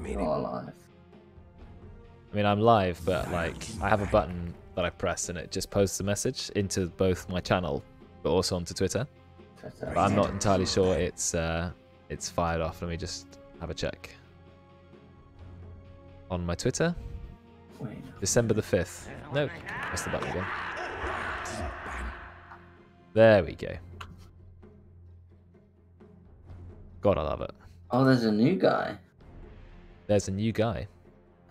You're not alive. I mean, I'm live, but like I have a button that I press and it just posts a message into both my channel, but also onto Twitter. But I'm not entirely sure it's fired off. Let me just have a check. On my Twitter, December the 5th. Nope, press the button again. There we go. God, I love it. Oh, there's a new guy. There's a new guy.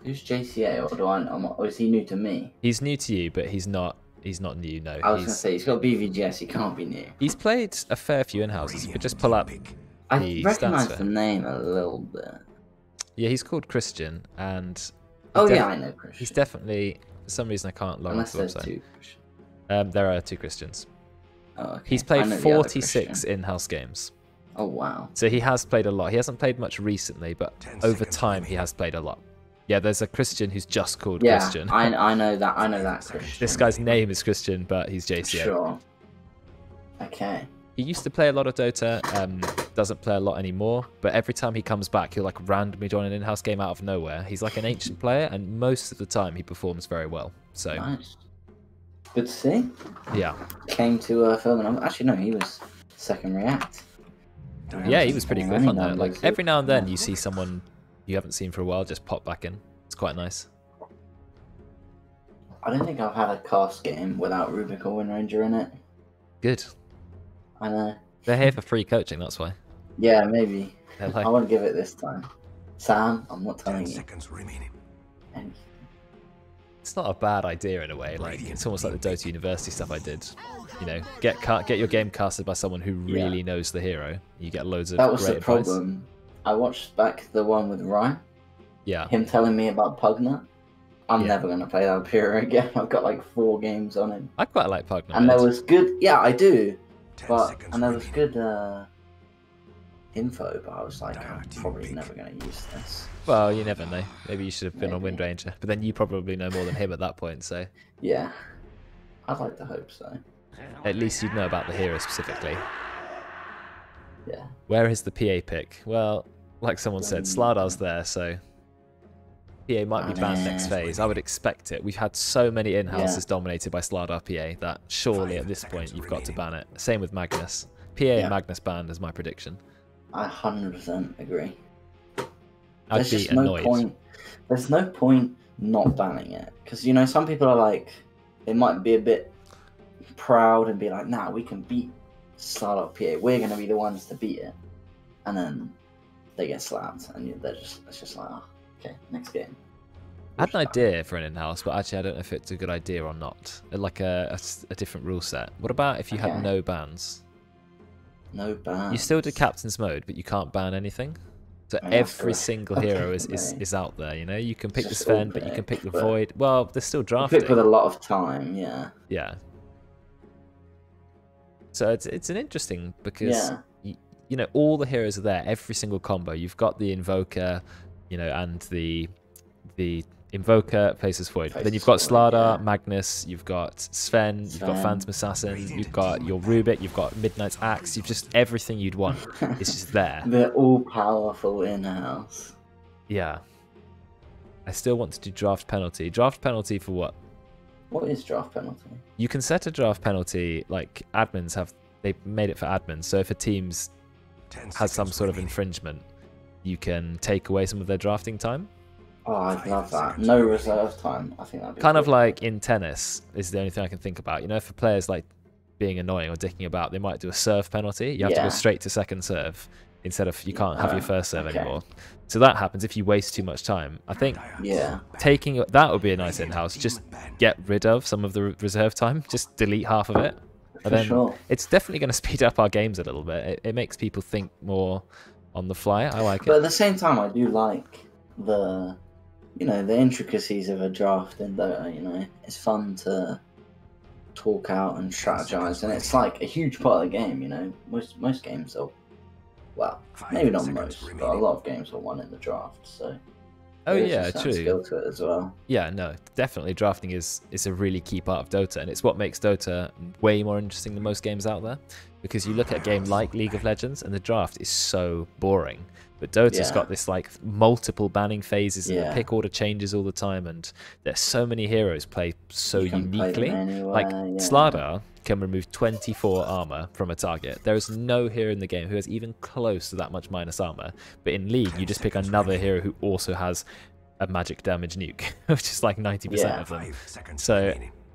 Who's JCA, or or is he new to me? He's new to you, but he's not new, no. I was going to say, he's got BVGS, he can't be new. He's played a fair few in-houses. You could just pull up I recognise the name a little bit. Yeah, he's called Christian, and... Oh yeah, I know Christian. He's definitely... For some reason, I can't log Unless into the there's website. two. There are 2 Christians. Oh, okay. He's played 46 in-house games. Oh, wow. So he has played a lot. He hasn't played much recently, but over time he has played a lot. Yeah, there's a Christian who's just called Christian. I know that. I know that Christian. This guy's name is Christian, but he's JCA. Sure. Okay. He used to play a lot of Dota, doesn't play a lot anymore, but every time he comes back, he'll like randomly join an in-house game out of nowhere. He's like an ancient player, and most of the time he performs very well. So nice. Good to see. Yeah. Came to film, and actually no, he was second react. Yeah, he was pretty quick on that. Like every now and then, you see someone you haven't seen for a while just pop back in. It's quite nice. I don't think I've had a cast game without Rubik or Windranger in it. Good. I know. They're here for free coaching, that's why. Yeah, maybe. Like... I won't give it this time. Sam, I'm not telling you. Seconds remaining. And... It's not a bad idea in a way. Like it's almost like the Dota University stuff I did. You know, get your game casted by someone who really knows the hero. You get loads of. That was great the problem. I watched back the one with Ryan. Yeah. Him telling me about Pugna. I'm never gonna play that hero again. I've got like 4 games on him. I quite like Pugna. And there was good. Yeah, I do. And there was good info, but I was like, I'm probably never going to use this. Well, you never know. Maybe you should have been on Windranger, but then you probably know more than him at that point. So yeah, I'd like to hope so. At least you'd know about the hero specifically. Yeah. Where is the PA pick? Well, like someone said, Slardar's there, so PA might be banned next phase. I would expect it. We've had so many in-houses dominated by Slardar PA that surely at this point you've got to ban it. Same with Magnus. PA and Magnus banned is my prediction. I 100% agree. I'd be annoyed. There's no point not banning it. Because, you know, some people are like, they might be a bit proud and be like, nah, we can beat Slardar PA. We're going to be the ones to beat it. And then they get slapped and it's just like, oh, okay, next game. I had an idea for an in-house, but actually I don't know if it's a good idea or not. Like a different rule set. What about if you had no bans? No bans. You still do captain's mode, but you can't ban anything. So every single hero is out there, you know? You can pick the Sven, but you can pick the Void. Well, they're still drafting. Pick with a lot of time, yeah. Yeah. So it's an interesting, because, you know, all the heroes are there, every single combo. You've got the Invoker, you know, and the Invoker faces Void. Then you've got Slardar, Magnus, you've got Sven, you've got Phantom Assassin, you've got your Rubik, you've got Midnight's Axe, you've just everything you'd want. It's just there. They're all powerful in-house. Yeah. I still want to do draft penalty. Draft penalty for what? What is draft penalty? You can set a draft penalty, like admins have, they've made it for admins. So if a team's has some sort of infringement, you can take away some of their drafting time. Oh, I'd love that. No reserve time. I think that'd be kind of like in tennis is the only thing I can think about. You know, for players like being annoying or dicking about, they might do a serve penalty. You have to go straight to second serve instead of you can't have your first serve anymore. So that happens if you waste too much time. I think taking that would be a nice in-house. Just get rid of some of the reserve time. Just delete half of it. And then it's definitely going to speed up our games a little bit. It makes people think more on the fly. I like it. But at the same time, I do like the, you know, the intricacies of a draft in Dota. You know, it's fun to talk out and strategize, and it's like a huge part of the game. You know, most games are, well, maybe not most, but a lot of games are won in the draft. So. Oh yeah, true. Skill to it as well. Yeah, no, definitely. Drafting is a really key part of Dota, and it's what makes Dota way more interesting than most games out there. Because you look at a game like League of Legends, and the draft is so boring. But Dota's got this like multiple banning phases, and the Yeah. pick order changes all the time, and there's so many heroes play so You can play them uniquely. anywhere, Like yeah. Slardar can remove 24 armor from a target. There is no hero in the game who has even close to that much minus armor. But in League, you just pick another hero who also has a magic damage nuke, which is like 90% of them. So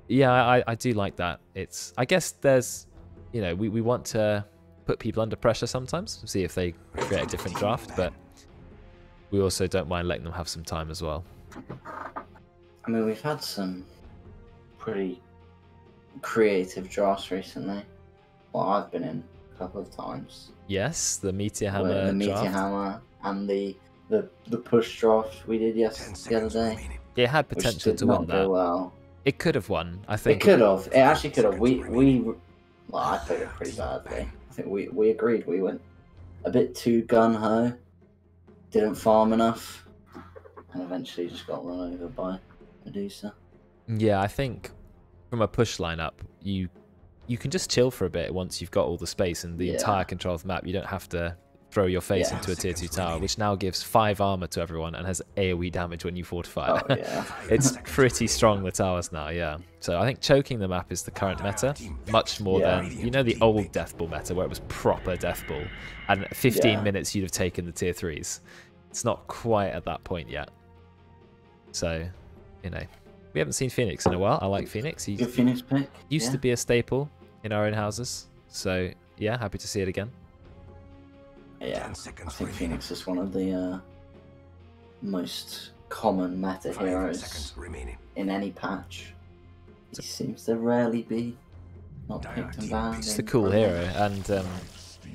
yeah, I do like that. I guess there's, you know, we want to put people under pressure sometimes, see if they create a different draft, but we also don't mind letting them have some time as well. I mean, we've had some pretty creative drafts recently. Well, I've been in a couple of times. Yes, the Meteor Hammer The Meteor draft. Hammer and the push draft we did the other day. It had Which potential did to not win go that. well. It could have won, I It think. could have. It actually could have. Well, I played it pretty badly. I think we agreed. We went a bit too gun-ho, didn't farm enough, and eventually just got run over by Medusa. Yeah, I think from a push lineup, you can just chill for a bit once you've got all the space and the entire control of the map. You don't have to throw your face into a tier 2 tower, which now gives 5 armor to everyone and has AoE damage when you fortify. Oh, yeah. It's pretty strong, the towers now, yeah. So I think choking the map is the current meta, much more than, you know, the old Death Ball meta where it was proper Death Ball, and 15 minutes you'd have taken the tier 3s. It's not quite at that point yet. So, you know, we haven't seen Phoenix in a while. I like Phoenix. He Good Phoenix pick. used to be a staple in our own houses. So, yeah, happy to see it again. Yeah, I think Phoenix is one of the most common meta heroes in any patch. He seems to rarely be not picked and banned. It's a cool hero, and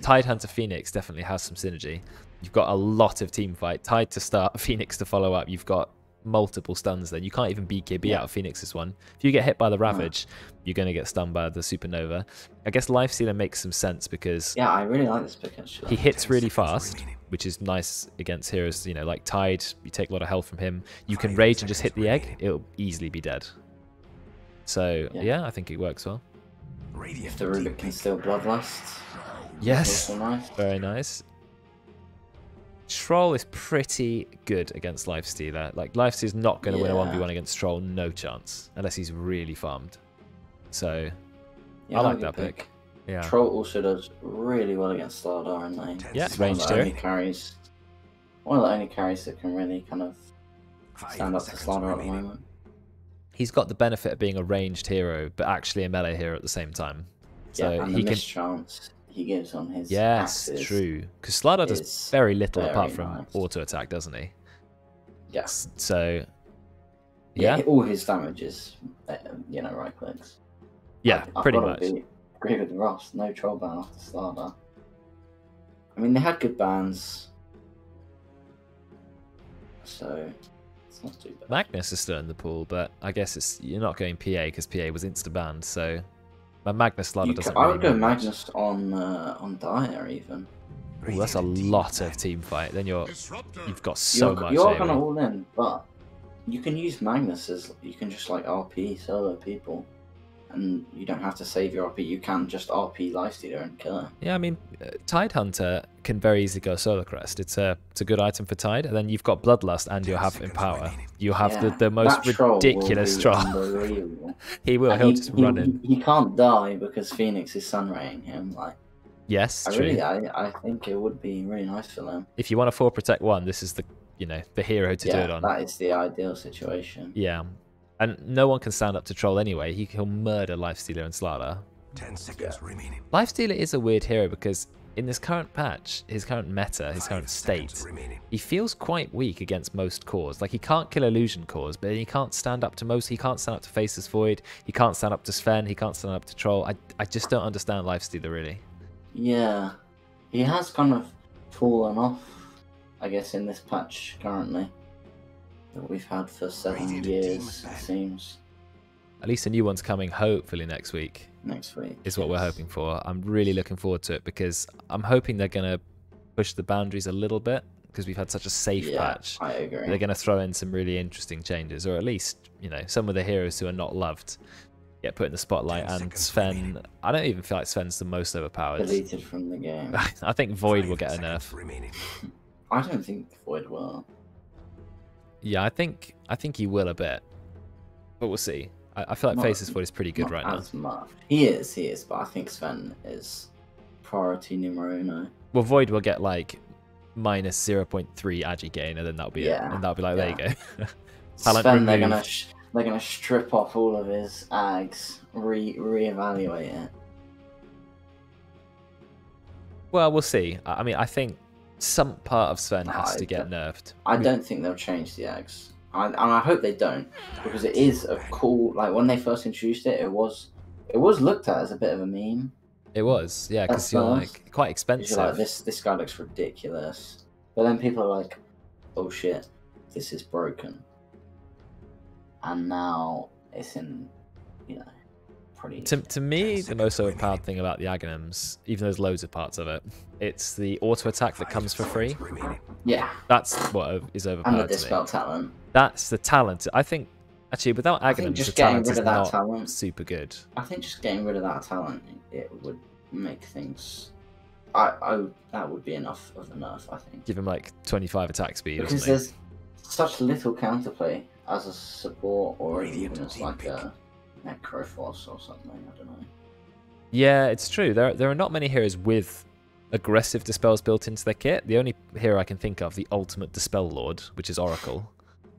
Tidehunter Phoenix definitely has some synergy. You've got a lot of team fight. Tide to start, Phoenix to follow up. You've got multiple stuns then. You can't even BKB out of Phoenix's one. If you get hit by the Ravage, you're going to get stunned by the Supernova. I guess Lifestealer makes some sense because I really like this pick actually. he hits really fast, which is nice against heroes, you know, like Tide. You take a lot of health from him. You can rage and just hit the egg. It'll easily be dead. So yeah, I think it works well. If the Rubik can steal Bloodlust. Yes, Nice. very nice. Troll is pretty good against Lifestealer. Like, Lifestealer's not going to win a 1v1 against Troll, no chance, unless he's really farmed. So, I like that pick. Yeah. Troll also does really well against Slardar in lane. Yeah, It's one of ranged the hero. only carries. One of the only carries that can really kind of stand up to Slardar at the moment. He's got the benefit of being a ranged hero, but actually a melee hero at the same time. So and he the can. mischance he gives on his Yes, axes true. Because Slardar does very little very apart from nice. auto attack, doesn't he? Yes. So, Yeah, all his damage is, you know, right clicks. Yeah, I've pretty gotta much. Agree with Ross. No troll ban after Slardar. I mean, they had good bans, so it's not too bad. Magnus is still in the pool, but I guess you're not going PA because PA was insta banned. So, my Magnus Slardar doesn't. I really would go matter much. Magnus on Dire even. Ooh, that's a lot of team fight. Then you've got so much. You're AoE. kind of all in, but you can use Magnus as you can just like RP solo people, and you don't have to save your RP. You can just RP Lifestealer and kill him. Yeah, I mean, Tidehunter can very easily go solo crest. It's a good item for Tide, and then you've got Bloodlust, and you'll have Empower. You'll have the most ridiculous troll. He will. He'll just run in. He can't die because Phoenix is sunraying him. Like, yes, true. I think it would be really nice for them. If you want a 4 protect 1, this is the hero to do it on. That is the ideal situation. Yeah. And no one can stand up to Troll anyway. He'll murder Lifestealer and Slardar. 10 seconds remaining. Lifestealer is a weird hero because in this current patch, his current meta, his current state, he feels quite weak against most cores. Like, he can't kill illusion cores, but he can't stand up to most. He can't stand up to Faceless Void. He can't stand up to Sven. He can't stand up to Troll. I just don't understand Lifestealer really. Yeah, he has kind of fallen off, I guess, in this patch currently that we've had for 7 years, it seems. At least a new one's coming hopefully next week. Next week. Is what we're hoping for. I'm really looking forward to it because I'm hoping they're going to push the boundaries a little bit because we've had such a safe patch. I agree. They're going to throw in some really interesting changes, or at least, you know, some of the heroes who are not loved get put in the spotlight. And Sven, I don't even feel like Sven's the most overpowered. Deleted from the game. I think Void will get a nerf. I don't think Void will. Yeah, I think he will a bit, but we'll see. I feel like Faceless Void is pretty good right now. As much. He is, but I think Sven is priority numero uno. Well, Void will get like minus 0.3 agi gain, and then that'll be it. And that'll be like, there you go. Sven, they're gonna strip off all of his ags, reevaluate it. Well, we'll see. I mean, I think some part of Sven has to get nerfed. I don't think they'll change the ags. And I hope they don't, because it is a cool. Like when they first introduced it, it was looked at as a bit of a meme. It was, yeah, because you're like quite expensive. You're like, this guy looks ridiculous, but then people are like, oh shit, this is broken. And now it's in, pretty. To me, the most overpowered thing about the Aghanims, even though there's loads of parts of it, it's the auto attack that comes for free. Yeah. That's what is overpowered. And the dispel talent. That's the talent. I think, actually, without Aghanims, the talent is not super good. I think just getting rid of that talent, it would make things. That would be enough of a nerf, I think. Give him like 25 attack speed. Because there's such little counterplay as a support, or even as like a Necrophos or something. I don't know. Yeah, it's true. There are not many heroes with aggressive dispels built into their kit. The only hero I can think of, the ultimate dispel lord, which is Oracle.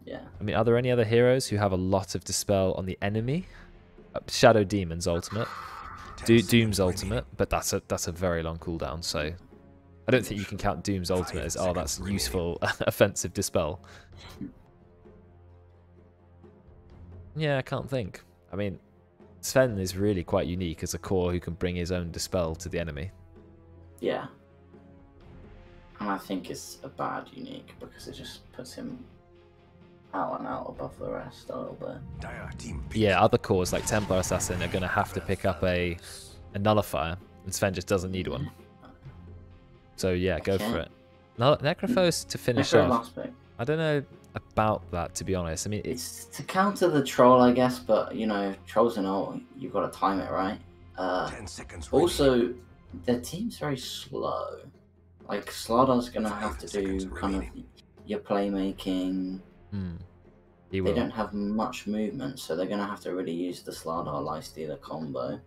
Yeah. I mean, are there any other heroes who have a lot of dispel on the enemy? Shadow Demon's ultimate, Doom's ultimate, but that's a very long cooldown. So I don't think you can count Doom's ultimate as that's useful offensive dispel. Yeah, I can't think. I mean, Sven is really quite unique as a core who can bring his own dispel to the enemy. Yeah. And I think it's a bad unique because it just puts him out and out above the rest a little bit. Yeah, other cores like Templar Assassin are going to have to pick up a nullifier, and Sven just doesn't need one. So yeah, go for it. Necrophos to finish off. I don't know about that, to be honest. I mean, it's to counter the troll, I guess, but trolls and all, you've got to time it right. 10 seconds. Also, their team's very slow. Like Sladar's gonna have to do kind of your playmaking. They don't have much movement, so they're gonna have to really use the Slardar Lifestealer combo.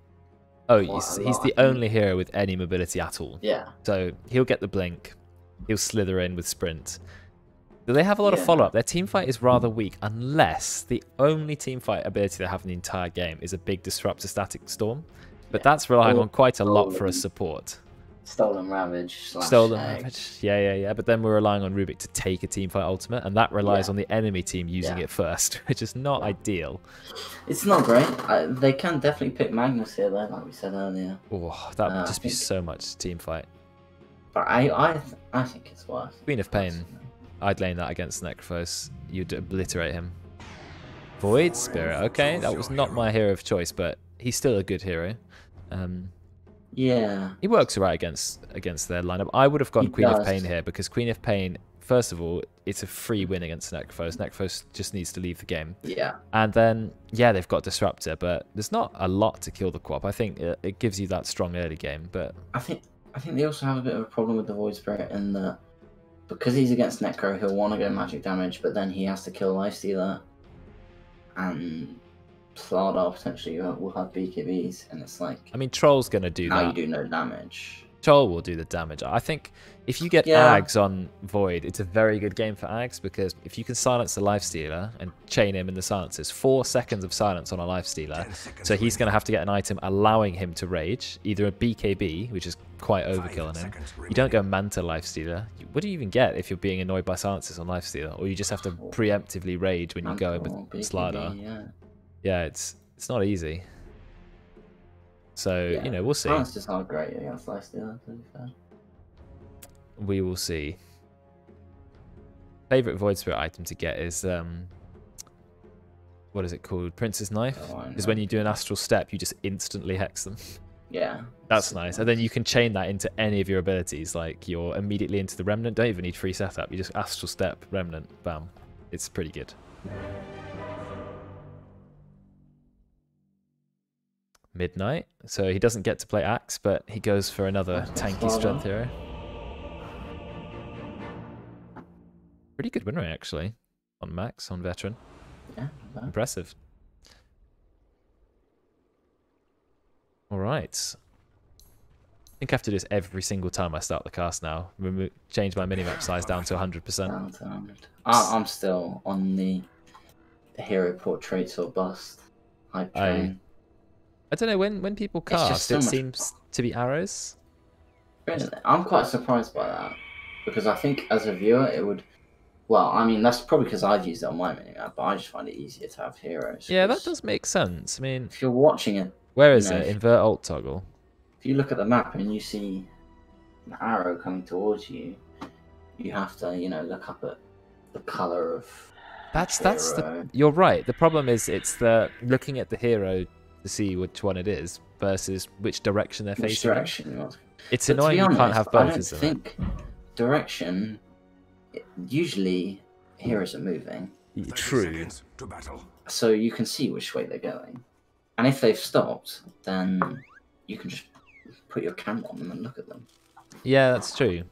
Oh, he's the only hero with any mobility at all. Yeah. So he'll get the blink. He'll slither in with sprint. Do they have a lot of follow-up? Their team fight is rather weak, unless the only team fight ability they have in the entire game is a big disruptor static storm. But that's relying on quite a lot for a support. Stolen Ravage. Stolen Ravage. Yeah. But then we're relying on Rubik to take a teamfight ultimate, and that relies on the enemy team using it first, which is not ideal. It's not great. They can definitely pick Magnus here, though, like we said earlier. Oh, that would just be so much teamfight. But I think it's worth. Queen of Pain. I'd lane that against Necrophos. You'd obliterate him. Void Spirit. Okay, that was not my hero of choice, but he's still a good hero. Yeah. He works right against their lineup. I would have gone Queen of Pain here because Queen of Pain, first of all, it's a free win against Necrophos. Necrophos just needs to leave the game. Yeah. And then, yeah, they've got Disruptor, but there's not a lot to kill the Quap. I think it gives you that strong early game, but... I think they also have a bit of a problem with the Void Spirit in that because he's against Necro, he'll want to go magic damage, but then he has to kill Lifestealer. And... Slardar potentially will have BKBs, and it's like... I mean, Troll's going to do that. Now you do no damage. Troll will do the damage. I think if you get Ags on Void, it's a very good game for Ags, because if you can silence the Lifestealer and chain him in the silences, 4 seconds of silence on a Lifestealer, so he's going to have to get an item allowing him to rage, either a BKB, which is quite overkill on him. You don't go Manta Lifestealer. What do you even get if you're being annoyed by silences on Lifestealer? Or you just have to preemptively rage when you go in with Slardar. Yeah, it's not easy. So, we'll see. Silence just not great against Lifestealer, to be fair. We will see. Favorite Void Spirit item to get is what is it called? Prince's Knife. Because when you do an Astral Step, you just instantly hex them. Yeah. That's nice. And then you can chain that into any of your abilities. Like you're immediately into the Remnant. Don't even need free setup. You just Astral Step, Remnant, bam. It's pretty good. Midnight, so he doesn't get to play Axe, but he goes for another tanky strength hero. Pretty good win rate, actually. On Max, on Veteran. Yeah. Impressive. Alright. I think I have to do this every single time I start the cast now. Change my minimap size down to 100%. Down to 100. I'm still on the hero portraits or bust hype train. I don't know, when people cast, it seems to be arrows. Really? I'm quite surprised by that. Because I think as a viewer it would... Well, I mean, that's probably because I've used it on my minimap, but I just find it easier to have heroes. Yeah, that does make sense. I mean... If you're watching it... Where is it? Invert alt toggle. If you look at the map and you see an arrow coming towards you, you have to, look up at the colour of You're right. The problem is it's the looking at the hero to see which one it is versus which direction they're facing. Direction. It's annoying you can't have both, isn't it? I don't think direction... Usually, heroes are moving. True. So you can see which way they're going. And if they've stopped, then you can just put your camera on them and look at them. Yeah, that's true.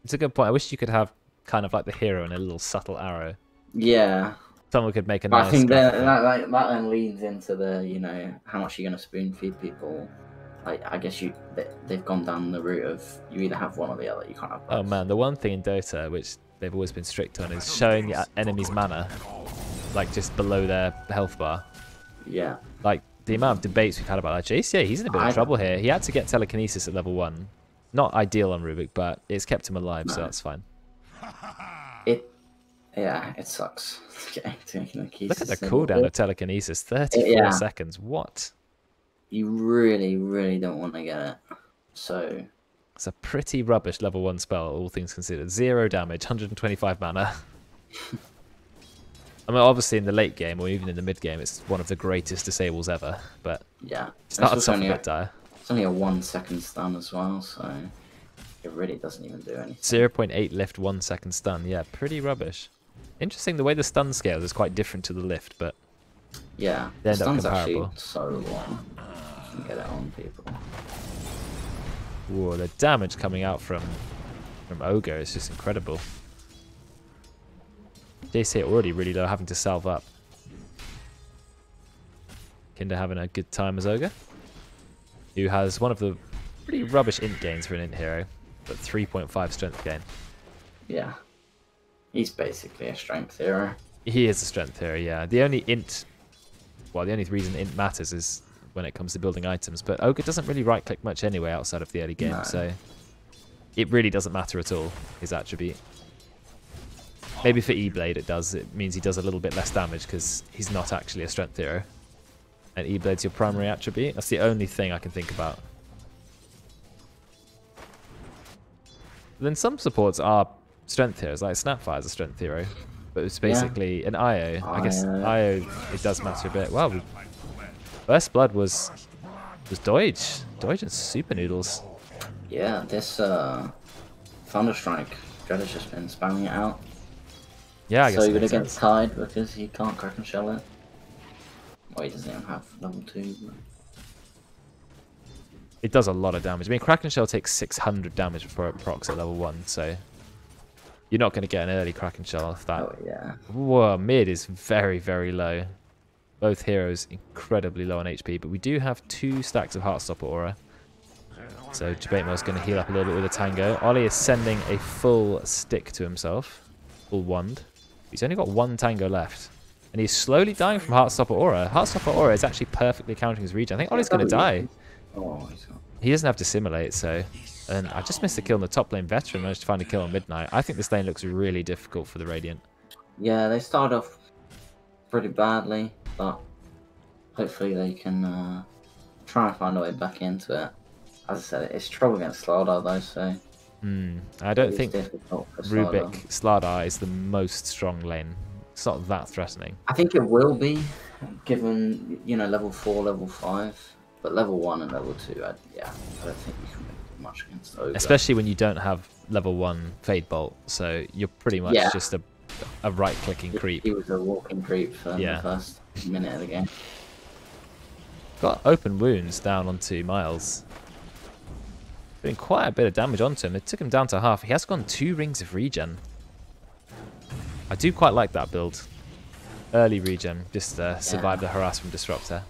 It's a good point. I wish you could have kind of like the hero and a little subtle arrow. Yeah. Someone could make a nice... I think that then leans into the, how much you're going to spoon feed people. Like, I guess they've gone down the route of you either have one or the other. You can't have both. Oh man, the one thing in Dota, which they've always been strict on, is showing the enemy's mana, like just below their health bar. Yeah. Like, the amount of debates we've had about that. JCA, he's in a bit of trouble here. He had to get telekinesis at level 1. Not ideal on Rubik, but it's kept him alive, so that's fine. It sucks. Look at the cooldown of telekinesis, 34 seconds. What? You really, really don't want to get it. So... It's a pretty rubbish level 1 spell, all things considered. 0 damage, 125 mana. I mean, obviously in the late game, or even in the mid game, it's one of the greatest disables ever, but yeah, it starts off a bit dire. It's only a 1 second stun as well, so it really doesn't even do anything. 0.8 lift, 1 second stun. Yeah, pretty rubbish. Interesting, the way the stun scales is quite different to the lift, but yeah, they end up stun's comparable. Actually so long. You can get it on people. Whoa, the damage coming out from Ogre is just incredible. JC already really low, having to salve up. Kinder having a good time as Ogre, who has one of the pretty rubbish int gains for an int hero, but 3.5 strength gain. Yeah. He's basically a strength hero. He is a strength hero, yeah. The only reason int matters is when it comes to building items, but Ogre doesn't really right-click much anyway outside of the early game, so it really doesn't matter at all, his attribute. Maybe for E-Blade it does. It means he does a little bit less damage because he's not actually a strength hero. And E-Blade's your primary attribute. That's the only thing I can think about. But then some supports are strength heroes, like Snapfire's a strength hero. But it's basically an IO. I guess IO, it does matter a bit. Wow, First Blood was Doge. Doge and Super Noodles. Yeah, this Thunderstrike, Dread has just been spamming it out. Yeah, I guess so you're gonna get tied because he can't Kraken Shell it. Well, he doesn't even have level 2. But... It does a lot of damage. I mean, Kraken Shell takes 600 damage before it procs at level 1, so you're not going to get an early Kraken Shell off that. Oh, yeah. Whoa, mid is very, very low. Both heroes incredibly low on HP, but we do have 2 stacks of Heartstopper Aura. So Jabatemel is going to heal up a little bit with a Tango. Ollie is sending a full stick to himself. Full wand. He's only got 1 Tango left. And he's slowly dying from Heartstopper Aura. Heartstopper Aura is actually perfectly counting his regen. I think Ollie's going to die. Oh, he's not. He doesn't have to simulate, so... And I just missed a kill on the top lane. Veteran managed to find a kill on Midnight. I think this lane looks really difficult for the Radiant. Yeah, they started off pretty badly, but hopefully they can try and find a way back into it. As I said, it's trouble against Slardar though, so... I don't think Rubik Slardar is the most strong lane. It's not that threatening. I think it will be, given, level 4, level 5. But level 1 and level 2, I don't think you can make much against Ogre. Especially when you don't have level 1 Fade Bolt, so you're pretty much just a right-clicking creep. He was a walking creep for the first minute of the game. Got open wounds down onto Miles. Doing quite a bit of damage onto him. It took him down to half. He has gone 2 rings of regen. I do quite like that build. Early regen, just survive the harass from Disruptor.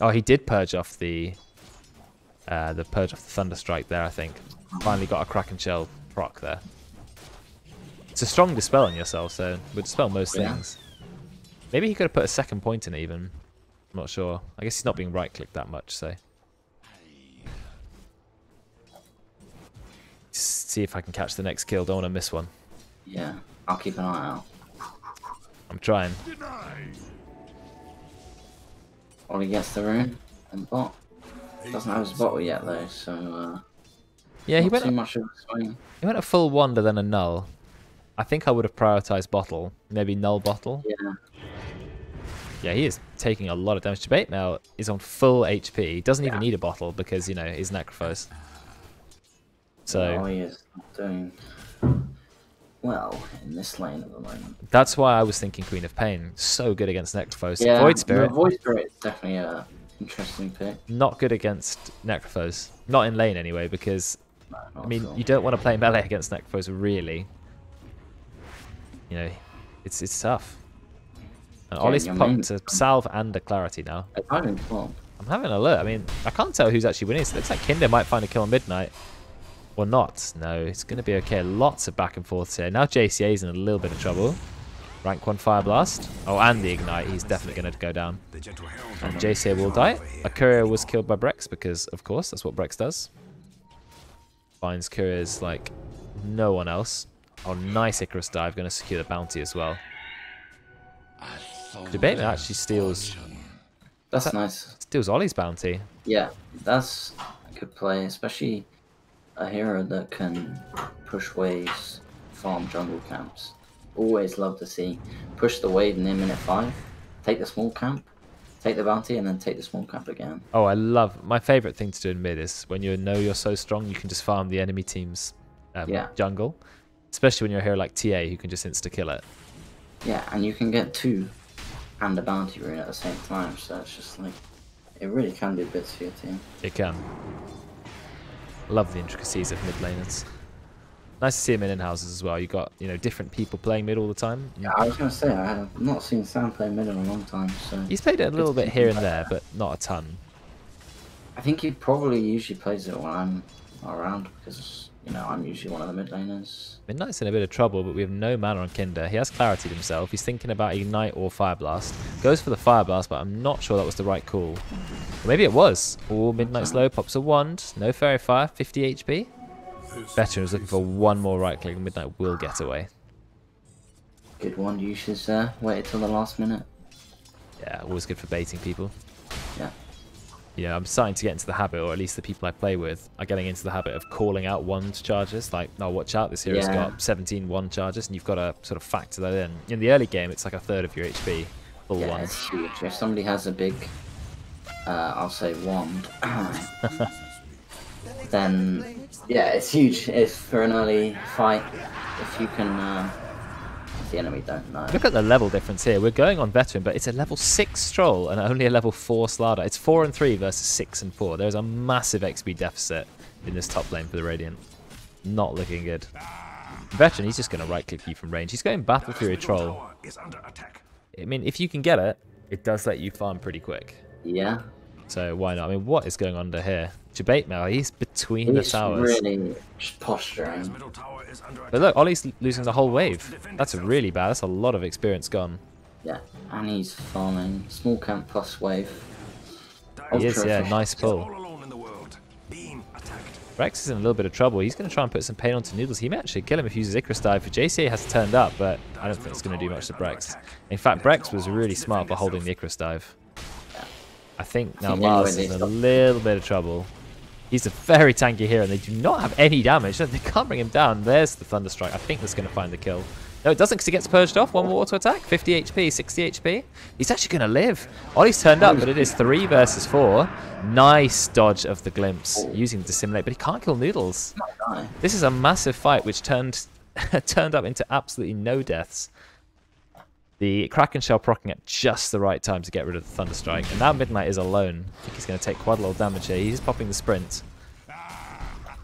Oh, he did purge off the purge off the Thunderstrike there, I think. Finally got a Kraken Shell proc there. It's a strong dispel on yourself, so it would dispel most things. Maybe he could have put a second point in even. I'm not sure. I guess he's not being right-clicked that much, so. Just see if I can catch the next kill. Don't want to miss one. Yeah, I'll keep an eye out. I'm trying. Ollie gets the rune and bot. Doesn't have his bottle yet though, so yeah, he went too much of a swing. He went a full wonder then a null. I think I would have prioritized bottle, maybe null bottle. Yeah. Yeah, he is taking a lot of damage. Debate now is on full HP. He doesn't even need a bottle because, you know, he's Necrophos. So he is doing well in this lane at the moment. That's why I was thinking Queen of Pain. So good against Necrophos. Yeah, Void Spirit. Void Spirit is definitely a interesting pick. Not good against Necrophos. Not in lane anyway, because I mean, you don't want to play melee against Necrophos really. You know, it's tough. And Ollie's popped a Salve and a Clarity now. I'm having a look. I mean, I can't tell who's actually winning. It looks like Kinder might find a kill on Midnight. Or not. No, it's going to be okay. Lots of back and forth here. Now JCA's in a little bit of trouble. Rank 1 Fire Blast. Oh, and the Ignite. He's definitely going to go down. And JCA will die. A courier was killed by Brex because, of course, that's what Brex does. Finds couriers like no one else. Oh, nice Icarus dive. Going to secure the bounty as well. Debate actually steals. That's nice. Steals Ollie's bounty. Yeah, that's a good play, especially a hero that can push waves, farm jungle camps. Always love to see push the wave near minute 5, take the small camp, take the bounty, and then take the small camp again. Oh, I love my favorite thing to do in mid is when you know you're so strong, you can just farm the enemy team's jungle, especially when you're a hero like TA who can just insta kill it. Yeah, and you can get 2 and a bounty rune at the same time, so it's just like it really can do bits for your team. It can. Love the intricacies of mid laners. Nice to see him in in-houses as well. You got, you know, different people playing mid all the time. Yeah, I was gonna say I have not seen Sam play mid in a long time, so he's played it a little bit here and there, but not a ton. I think he probably usually plays it when I'm around because, you know, I'm usually one of the mid laners. Midnight's in a bit of trouble, but we have no mana on Kinder. He has Clarity himself. He's thinking about Ignite or Fire Blast. Goes for the Fire Blast, but I'm not sure that was the right call. Or maybe it was. Oh, Midnight's low, pops a wand. No Fairy Fire, 50 HP. Veteran was looking for one more right click, and Midnight will get away. Good wand usage there. Waited till the last minute. Yeah, always good for baiting people. Yeah. You know, I'm starting to get into the habit, or at least the people I play with are getting into the habit of calling out wand charges. Like, oh, watch out, this hero's got 17 wand charges, and you've got to sort of factor that in. In the early game, it's like a third of your HP, full wand. It's huge. If somebody has a big, I'll say wand, then yeah, it's huge. If for an early fight, if you can, if the enemy don't know. Look at the level difference here. We're going on veteran, but it's a level 6 Stroll and only a level 4 Slardar. It's 4 and 3 versus 6 and 4. There's a massive XP deficit in this top lane for the Radiant. Not looking good. Veteran, he's just going to right click you from range. He's going Battle Fury Troll. I mean, if you can get it, it does let you farm pretty quick. Yeah. So why not? I mean, what is going on here? Jabate now, he's between the towers. He's really posturing. But look, Ollie's losing the whole wave. That's really bad. That's a lot of experience gone. Yeah, and he's farming. Small camp plus wave. He is, yeah, nice pull. Rex is in a little bit of trouble. He's going to try and put some pain onto Noodles. He may actually kill him if he uses Icarus Dive. For JCA has turned up, but I don't think it's going to do much to Brex. In fact, Brex was really smart for holding the Icarus Dive. I think now Mars is in a little bit of trouble. He's a very tanky hero, and they do not have any damage. They can't bring him down. There's the Thunderstrike. I think that's going to find the kill. No, it doesn't, because he gets purged off. One more auto attack. 50 HP, 60 HP. He's actually going to live. Ollie's turned up, but it is 3 versus 4. Nice dodge of the Glimpse, using Dissimulate, but he can't kill Noodles. This is a massive fight, which turned up into absolutely no deaths. The Kraken Shell proccing at just the right time to get rid of the Thunderstrike. And now Midnight is alone. I think he's going to take quite a lot of damage here. He's popping the Sprint.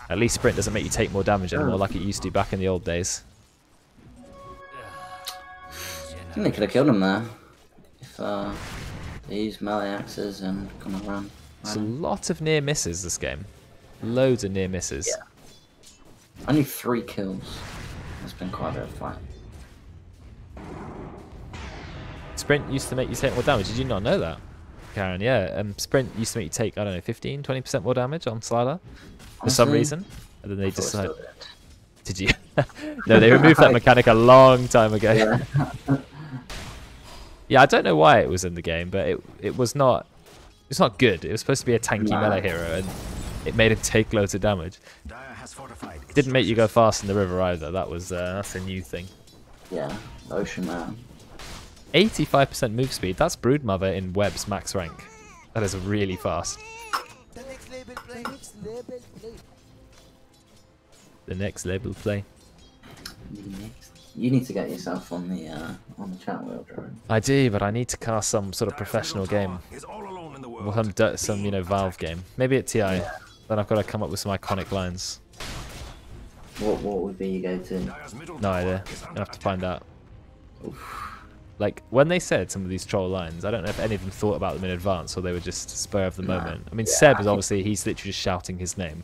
At least Sprint doesn't make you take more damage anymore like it used to back in the old days. think they could have killed him there if they used melee axes and kind of ran. It's a lot of near misses this game. Loads of near misses. Yeah. Only 3 kills. That's been quite a bit of fight. Sprint used to make you take more damage. Did you not know that, Karen? Yeah, Sprint used to make you take, I don't know, 15, 20% more damage on Slider for some reason. And then they decided... Did you? No, they removed that mechanic a long time ago. Yeah. Yeah, I don't know why it was in the game, but it was not... It's not good. It was supposed to be a tanky melee hero, and it made him take loads of damage. It didn't make you go fast in the river either. That was that's a new thing. Yeah, Ocean Man. 85% move speed. That's Broodmother in Web's max rank. That is really fast. The next label play. You need to get yourself on the chat wheel, Jordan. I do, but I need to cast some sort of professional game. Or some Valve game. Maybe at TI. Yeah. Then I've got to come up with some iconic lines. What would be your go-to? No idea. I have to find out. Oof. Like, when they said some of these troll lines, I don't know if any of them thought about them in advance or they were just spur of the moment. I mean, Seb is obviously, he's literally just shouting his name.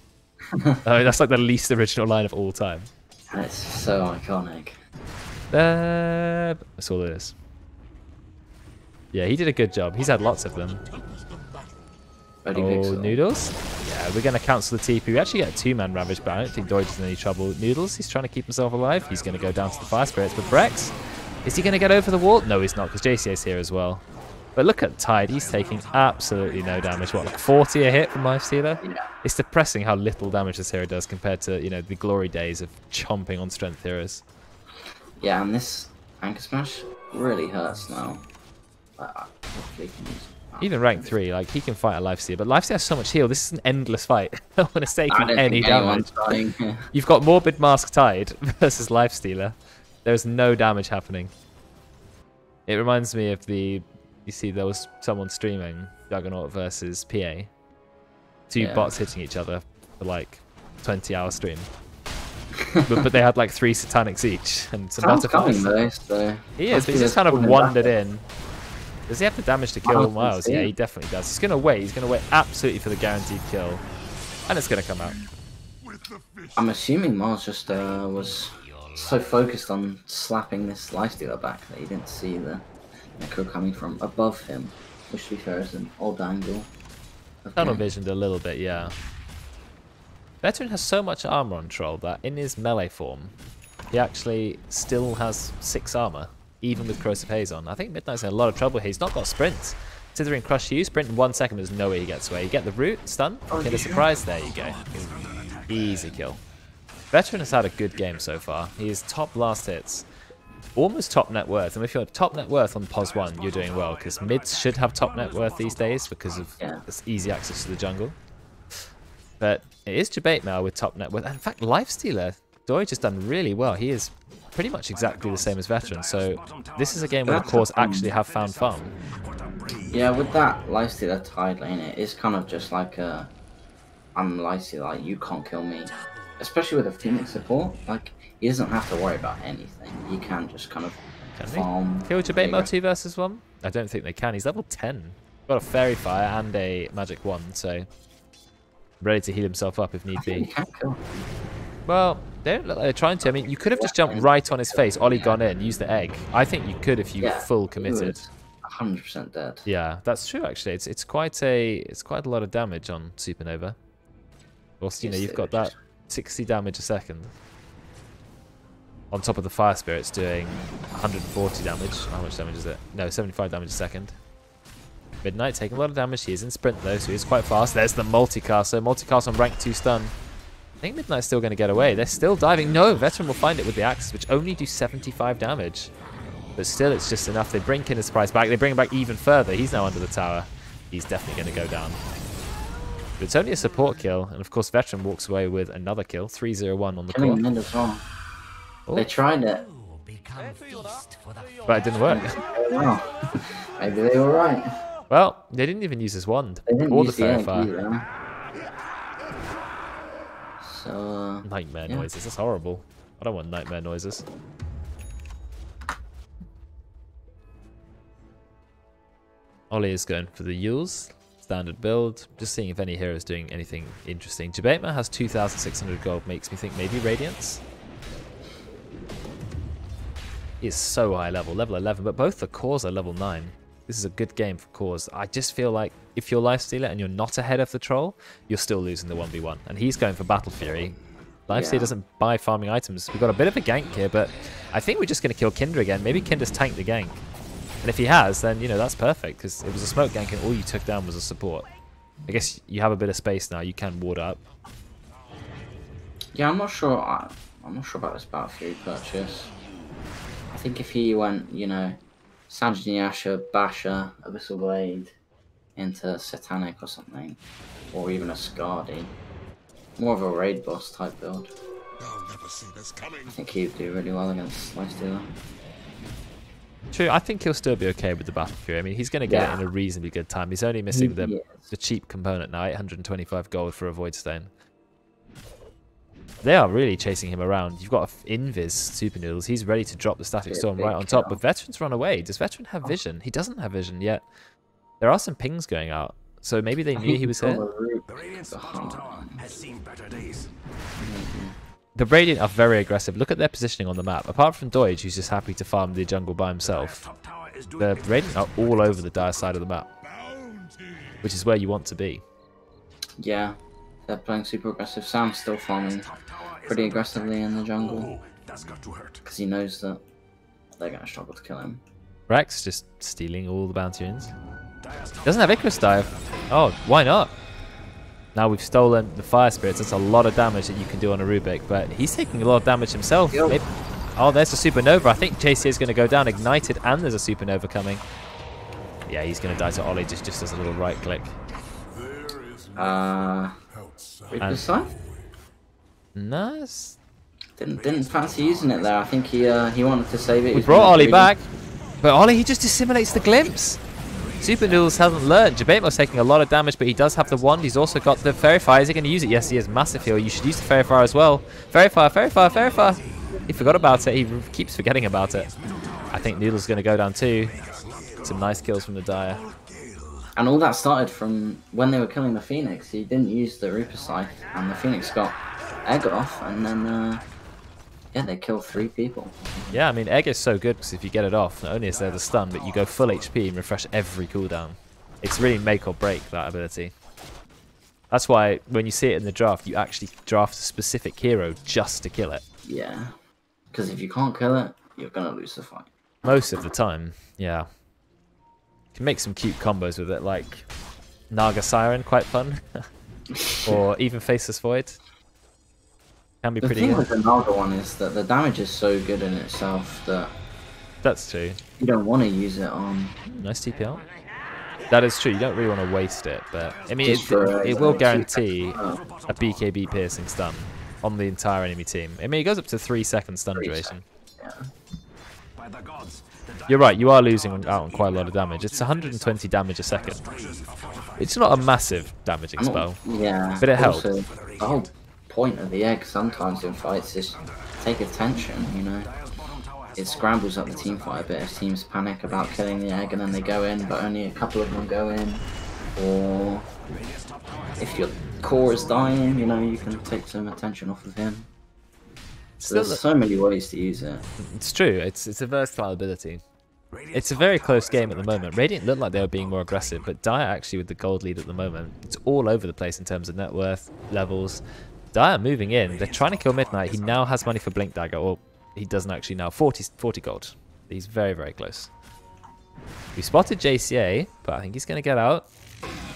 That's like the least original line of all time. That's so iconic. That's all it is. Yeah, he did a good job. He's had lots of them. Oh, Noodles? Yeah, we're going to cancel the TP. We actually get a 2-man Ravage, but I don't think Doige is in any trouble. Noodles, he's trying to keep himself alive. He's going to go down to the Fire Spirits. But Brex, is he going to get over the wall? No, he's not, because JCA's here as well. But look at Tide. He's taking absolutely no damage. What, like 40 a hit from Lifestealer? Yeah. It's depressing how little damage this hero does compared to, you know, the glory days of chomping on strength heroes. Yeah, and this Anchor Smash really hurts now. Even rank 3, like, he can fight a Lifestealer, but Lifestealer has so much heal. This is an endless fight. No one is taking any damage. You've got Morbid Mask Tide versus Lifestealer. There's no damage happening. It reminds me of the... You see, there was someone streaming Juggernaut versus PA. 2 bots hitting each other for like 20-hour stream. but they had like 3 Satanics each and some butterflies. Though, so he is, but he's just kind of wandered in. Does he have the damage to kill Miles? Yeah, he definitely does. He's going to wait. He's going to wait absolutely for the guaranteed kill. And it's going to come out. I'm assuming Miles just was so focused on slapping this Lifestealer back that he didn't see the Necro coming from above him, which to be fair is an odd angle. Tunnel visioned a little bit, yeah. Veteran has so much armor on Troll that in his melee form, he actually still has 6 armor, even with Corrosive Haze on. I think Midnight's in a lot of trouble here. He's not got sprint. Considering Crush you, sprint in 1 second, there's no way he gets away. You get the root, stun, get a surprise, there you go. Easy kill. Veteran has had a good game so far. He is top last hits. Almost top net worth, and if you're top net worth on POS 1, you're doing well, because mids should have top net worth these days because of this easy access to the jungle. But it is Jabate now with top net worth. In fact, Lifestealer, Doige has done really well. He is pretty much exactly the same as Veteran, so this is a game where the cores actually have found farm. Yeah, with that Lifestealer Tide lane, it is kind of just like a... I'm Lifestealer, like, you can't kill me. Especially with a Phoenix support, like, he doesn't have to worry about anything. He can just kind of farm. Kill Jabate Mo 2 versus 1? I don't think they can. He's level 10. Got a Fairy Fire and a Magic Wand, so ready to heal himself up if need be. You can't kill him. Well, they don't look like they're trying to. I mean, you could have just jumped right on his face, Ollie gone in, used the egg. I think you could if you full committed. 100% dead. Yeah, that's true actually. It's quite a lot of damage on Supernova. Also, you know, you've got that 60 damage a second. On top of the Fire Spirits doing 140 damage. How much damage is it? No, 75 damage a second. Midnight taking a lot of damage. He is in sprint though, so he's quite fast. There's the multicaster. Multicast on rank 2 stun. I think Midnight's still going to get away. They're still diving. No, Veteran will find it with the axes, which only do 75 damage. But still, it's just enough. They bring Kinder's Surprise back. They bring him back even further. He's now under the tower. He's definitely going to go down. But it's only a support kill. And of course, Veteran walks away with another kill. 3-0-1 on the core. They tried it. But it didn't work. Oh, maybe they were right. Well, they didn't even use his wand. Or the Fairy Fire. So, nightmare noises. That's horrible. I don't want nightmare noises. Ollie is going for the Yules. Standard build. Just seeing if any hero is doing anything interesting. Jabema has 2,600 gold. Makes me think maybe Radiance. He is so high level. Level 11. But both the cores are level 9. This is a good game for cores. I just feel like if you're Lifestealer and you're not ahead of the troll, you're still losing the 1v1. And he's going for Battle Fury. Lifestealer doesn't buy farming items. We've got a bit of a gank here, but I think we're just going to kill Kindra again. Maybe Kindra's tanked the gank. And if he has, then, you know, that's perfect, because it was a smoke gank and all you took down was a support. I guess you have a bit of space now. You can ward up. Yeah, I'm not sure. I'm not sure about this Battle Fury purchase. I think if he went, you know, Sanjanyasha, Basha, Abyssal Blade into Satanic or something, or even a Skadi, more of a raid boss type build, I think he'd do really well against Lifestealer. True, I think he'll still be okay with the Battle Fury. I mean, he's going to get it in a reasonably good time. He's only missing the cheap component now, 825 gold for a Void Stone. They are really chasing him around. You've got Invis Super Noodles. He's ready to drop the Static Storm right on top. But Veteran's run away. Does Veteran have vision? He doesn't have vision yet. There are some pings going out. So maybe they knew he was here. The Radiant are very aggressive. Look at their positioning on the map. Apart from Doige, who's just happy to farm the jungle by himself, the Radiant are all over the dire side of the map, which is where you want to be. Yeah, they're playing super aggressive. Sam's still farming pretty aggressively in the jungle because he knows that they're going to struggle to kill him. Rex just stealing all the bounty wins. Doesn't have Icarus dive. Oh, why not? Now we've stolen the Fire Spirits. That's a lot of damage that you can do on a Rubik, but he's taking a lot of damage himself. Maybe... Oh, there's a Supernova. I think JC is going to go down ignited, and there's a Supernova coming. Yeah, he's going to die to Ollie just as a little right click. Reaper's Scythe? No, didn't fancy using it there. I think he wanted to save it. We brought Ollie back, but Ollie, he just dissimulates the glimpse. Super Noodles hasn't learned. Jabemo's taking a lot of damage, but he does have the wand. He's also got the Fairy Fire. Is he going to use it? Yes, he is. Massive heal. You should use the Fairy Fire as well. Fairy Fire, Fairy Fire, Fairy Fire. He forgot about it. He keeps forgetting about it. I think Noodle's going to go down too. Some nice kills from the Dire. And all that started from when they were killing the Phoenix. He didn't use the Reaper Scythe, and the Phoenix got egg off, and then yeah, they killed 3 people. Yeah, I mean, egg is so good because if you get it off, not only is there the stun, but you go full HP and refresh every cooldown. It's really make or break, that ability. That's why when you see it in the draft, you actually draft a specific hero just to kill it. Yeah, because if you can't kill it, you're going to lose the fight. Most of the time, yeah. You can make some cute combos with it, like Naga Siren, quite fun. Or even Faceless Void. Can be pretty good. The thing with the Naga one is that the damage is so good in itself that... That's true. You don't want to use it on... Nice TPL. That is true, you don't really want to waste it, but... I mean, it will guarantee a BKB piercing stun on the entire enemy team. I mean, it goes up to 3 second stun duration. Yeah. You're right, you are losing out on quite a lot of damage. It's 120 damage a second. It's not a massive damaging spell, but it helps. The whole point of the egg sometimes in fights is take attention, you know. It scrambles up the team fight a bit if teams panic about killing the egg and then they go in, but only a couple of them go in. Or if your core is dying, you know, you can take some attention off of him. So there's so many ways to use it. It's true, it's a versatile ability. It's a very close game at the moment. Radiant looked like they were being more aggressive, but Dire actually with the gold lead at the moment. It's all over the place in terms of net worth, levels. Dire moving in. They're trying to kill Midnight. He now has money for Blink Dagger, or he doesn't actually now. 40 gold. He's very, very close. We spotted JCA, but I think he's going to get out.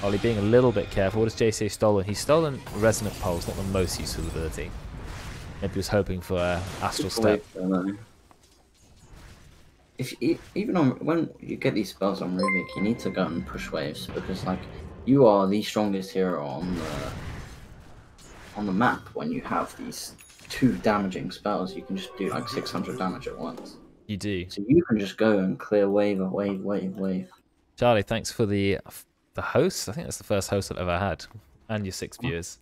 Ollie being a little bit careful. What has JCA stolen? He's stolen Resonant Pulse, not the most useful ability. Maybe he was hoping for Astral Step. Even when you get these spells on Rubik, you need to go and push waves, because like you are the strongest hero on the map when you have these 2 damaging spells. You can just do like 600 damage at once. You do. So you can just go and clear wave. Charlie, thanks for the host. I think that's the first host I've ever had, and your 6 viewers.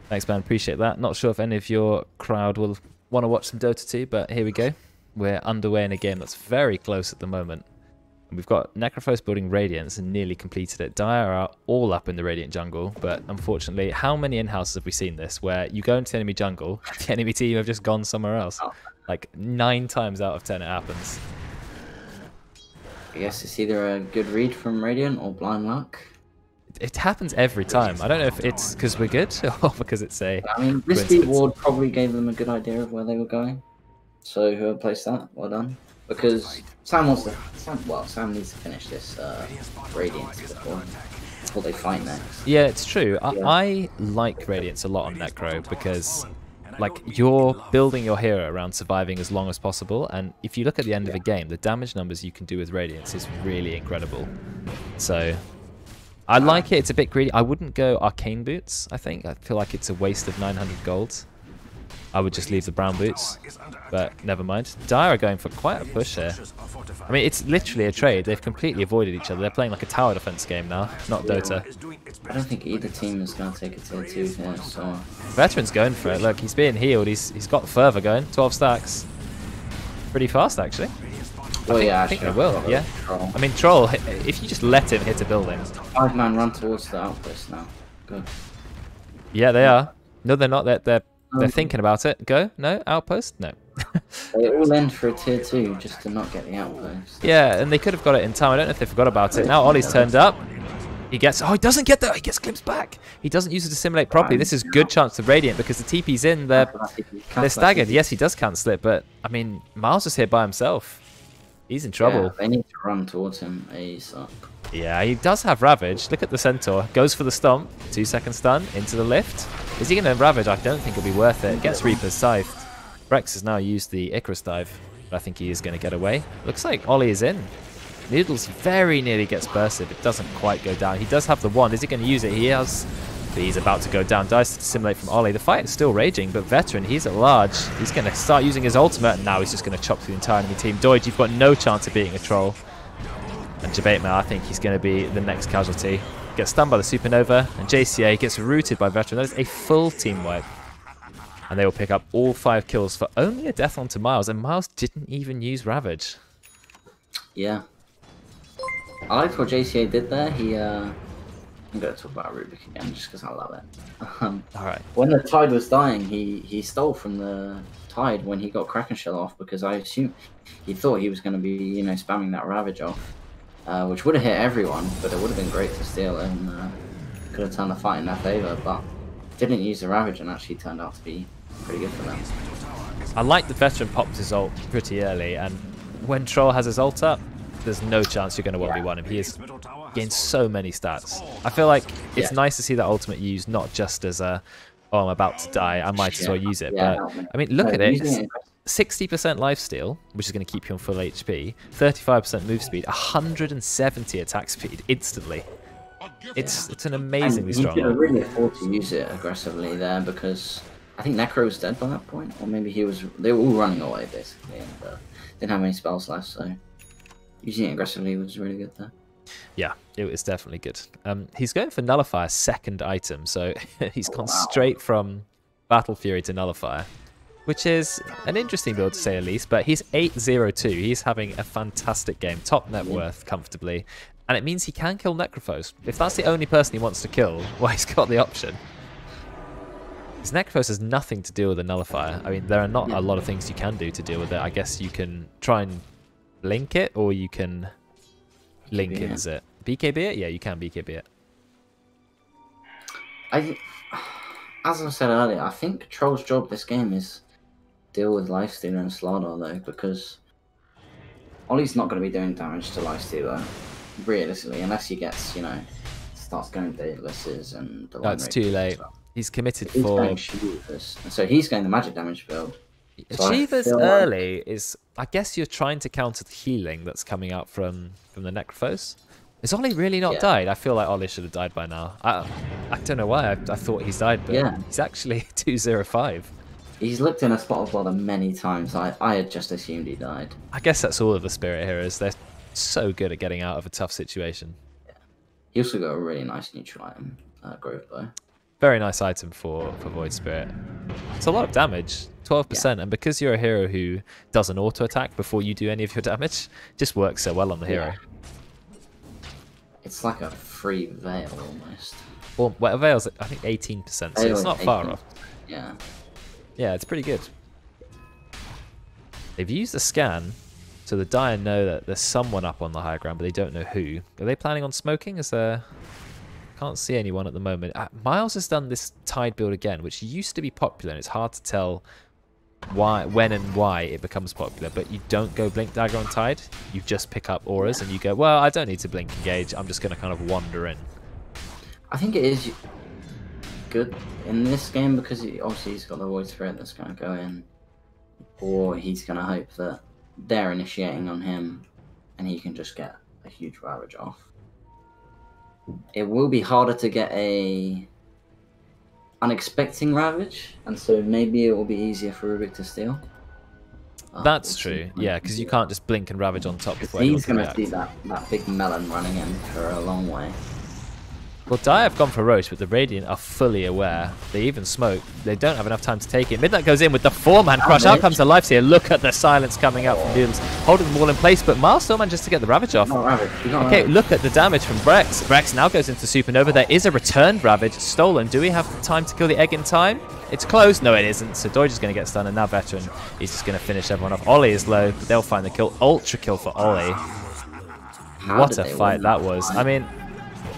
Thanks, man. Appreciate that. Not sure if any of your crowd will want to watch some Dota 2, but here we go. We're underway in a game that's very close at the moment. And we've got Necrophos building Radiance and nearly completed it. Dire are all up in the Radiant jungle, but unfortunately, how many in-houses have we seen this where you go into the enemy jungle, the enemy team have just gone somewhere else? Like 9 times out of 10 it happens. I guess it's either a good read from Radiant or blind luck. It happens every time. I don't know if it's because we're good or because it's a... I mean, Risky Ward probably gave them a good idea of where they were going. So whoever placed that, well done. Because Sam wants to... Sam needs to finish this Radiance before they fight next. Yeah, it's true. I like Radiance a lot on Necro because... like, you're building your hero around surviving as long as possible, and if you look at the end of a game, the damage numbers you can do with Radiance is really incredible. So, I like it. It's a bit greedy. I wouldn't go Arcane Boots, I think. I feel like it's a waste of 900 gold. I would just leave the brown boots, but never mind. Dire are going for quite a push here. I mean, it's literally a trade. They've completely avoided each other. They're playing like a tower defense game now, not Dota. I don't think either team is going to take a tier 2 here, so... Veteran's going for it. Look, he's being healed. He's got further going. 12 stacks. Pretty fast, actually. I think they will, yeah. I mean, Troll, if you just let him hit a building... 5-man run towards the outpost now. Good. Yeah, they are. No, they're not. They're thinking about it. Go? No? Outpost? No. They all end for a tier 2 just to not get the outpost. Yeah, and they could have got it in time. I don't know if they forgot about it. Now Ollie's turned up. He gets... oh, he doesn't get that. He gets glimpsed back. He doesn't use it to simulate properly. This is good chance of Radiant because the TP's in. They're staggered. Yes, he does cancel it, but, I mean, Miles is here by himself. He's in trouble. Yeah, they need to run towards him ASAP. Yeah, he does have Ravage. Look at the Centaur. Goes for the stomp. 2-second stun. Into the lift. Is he going to Ravage? I don't think it'll be worth it. Gets Reaper's Scythed. Rex has now used the Icarus dive. But I think he is going to get away. Looks like Ollie is in. Noodles very nearly gets bursted, but doesn't quite go down. He does have the wand. Is he going to use it? He has. But he's about to go down. Dies to simulate from Ollie. The fight is still raging, but Veteran, he's at large. He's going to start using his ultimate, and now he's just going to chop through the entire enemy team. Doige, you've got no chance of beating a troll. And Jabatemel, I think he's going to be the next casualty. Gets stunned by the Supernova, and JCA gets rooted by Veteran. That is a full team wipe. And they will pick up all 5 kills for only a death onto Miles, and Miles didn't even use Ravage. Yeah. I liked what JCA did there. I'm going to talk about Rubik again just because I love it. Alright. When the Tide was dying, he stole from the Tide when he got Kraken Shell off because I assume he thought he was going to be, you know, spamming that Ravage off, which would have hit everyone, but it would have been great to steal it and could have turned the fight in their favour, but didn't use the Ravage and actually turned out to be pretty good for them. I like the Veteran popped his ult pretty early, and when Troll has his ult up, there's no chance you're going to 1v1 him. He has gained so many stats. I feel like it's nice to see that ultimate used not just as a, oh, I'm about to die, I might as well use it. But I mean, look at it. 60% lifesteal, which is going to keep you on full HP, 35% move speed, 170 attack speed instantly. It's an amazingly strong. You could really afford to use it aggressively there because I think Necro was dead by that point, or maybe they were all running away basically and didn't have any spells left, so using it aggressively was really good there. Yeah, it was definitely good. He's going for Nullifier second item, so he's gone straight from Battle Fury to Nullifier, which is an interesting build to say the least, but he's 8-0-2. He's having a fantastic game, top net worth comfortably, and it means he can kill Necrophos. If that's the only person he wants to kill, well, he's got the option. Because Necrophos has nothing to deal with a Nullifier. I mean, there are not a lot of things you can do to deal with it. I guess you can try and blink it, or you can link it, is it? BKB it? Yeah, you can BKB it. As I said earlier, I think Troll's job this game is deal with Lifestealer and Slardar though, because Ollie's not going to be doing damage to Lifestealer, realistically, unless he gets, you know, starts going Dataleses and... That's too late. He's committed he's for... Going Shivas, so he's going the magic damage build. So Shivas early is... I guess you're trying to counter the healing that's coming out from the Necrophos. Has Ollie really not died? I feel like Ollie should have died by now. I don't know why. I thought he's died, but he's actually 2-0-5. He's looked in a spot of blood many times. I had just assumed he died. I guess that's all of the Spirit Heroes. They're so good at getting out of a tough situation. Yeah. He also got a really nice neutral item, Grove Bow. Very nice item for Void Spirit. It's a lot of damage, 12%, and because you're a hero who does an auto attack before you do any of your damage, it just works so well on the hero. It's like a free veil almost. Well, Veil's I think 18%, so it's not far off. Yeah. Yeah, it's pretty good. They've used the scan, so the Dire know that there's someone up on the high ground, but they don't know who. Are they planning on smoking? Is there... Can't see anyone at the moment. Miles has done this Tide build again, which used to be popular, and it's hard to tell when and why it becomes popular, but you don't go Blink Dagger on Tide. You just pick up auras, and you go, well, I don't need to Blink Engage. I'm just going to kind of wander in. I think it is good in this game because obviously he's got the Void Spirit that's going to go in, or he's going to hope that they're initiating on him, and he can just get a huge Ravage off. It will be harder to get a unexpected Ravage, and so maybe it will be easier for Rubik to steal. That's true, yeah, because you can't just blink and Ravage on top before he's going to see that big melon running in for a long way. Well, Dire have gone for Roche, but the Radiant are fully aware. They even smoke. They don't have enough time to take it. Midnight goes in with the 4-man crush. Out comes the Lifesteal. Look at the silence coming out from Noodles, holding them all in place, but Miles still manages to get the Ravage off. Okay, look at the damage from Brex. Brex now goes into Supernova. There is a returned Ravage stolen. Do we have time to kill the egg in time? It's close. No, it isn't. So Doge is going to get stunned, and now Veteran is just going to finish everyone off. Ollie is low, but they'll find the kill. Ultra kill for Ollie. What a fight that was. I mean,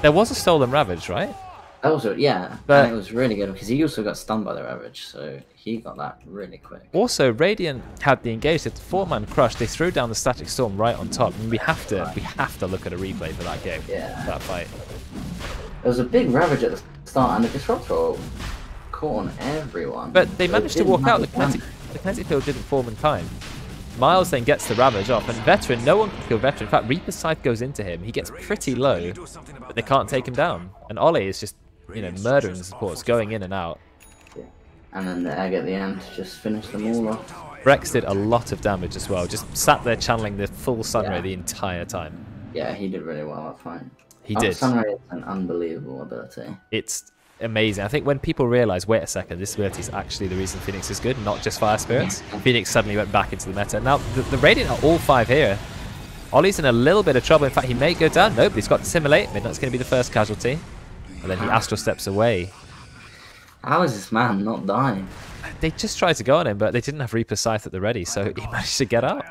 there was a stolen Ravage, right? That was, yeah, but and it was really good because he also got stunned by the Ravage, so he got that really quick. Also, Radiant had the engage. It's 4-man crush. They threw down the Static Storm right on top, and we have to look at a replay for that game. Yeah, that fight. There was a big Ravage at the start, and the Disruptor caught on everyone. But they managed to walk out. The Kinetic Field didn't form in time. Miles then gets the Ravage off, and Veteran, no one can kill Veteran. In fact, Reaper's Scythe goes into him. He gets pretty low, but they can't take him down. And Ollie is just, you know, murdering the supports, going in and out. Yeah. And then the egg at the end just finished them all off. Brex did a lot of damage as well, just sat there channeling the full Sunray the entire time. Yeah, he did really well that fight. He did. Sunray is an unbelievable ability. It's amazing. I think when people realise, wait a second, this ability is actually the reason Phoenix is good, not just Fire Spirits. Phoenix suddenly went back into the meta. Now, the Radiant are all 5 here. Ollie's in a little bit of trouble. In fact, he may go down. Nope, he's got to Simulate. Midnight's going to be the first casualty. And then he Astral steps away. How is this man not dying? They just tried to go on him, but they didn't have Reaper's Scythe at the ready, so he managed to get out.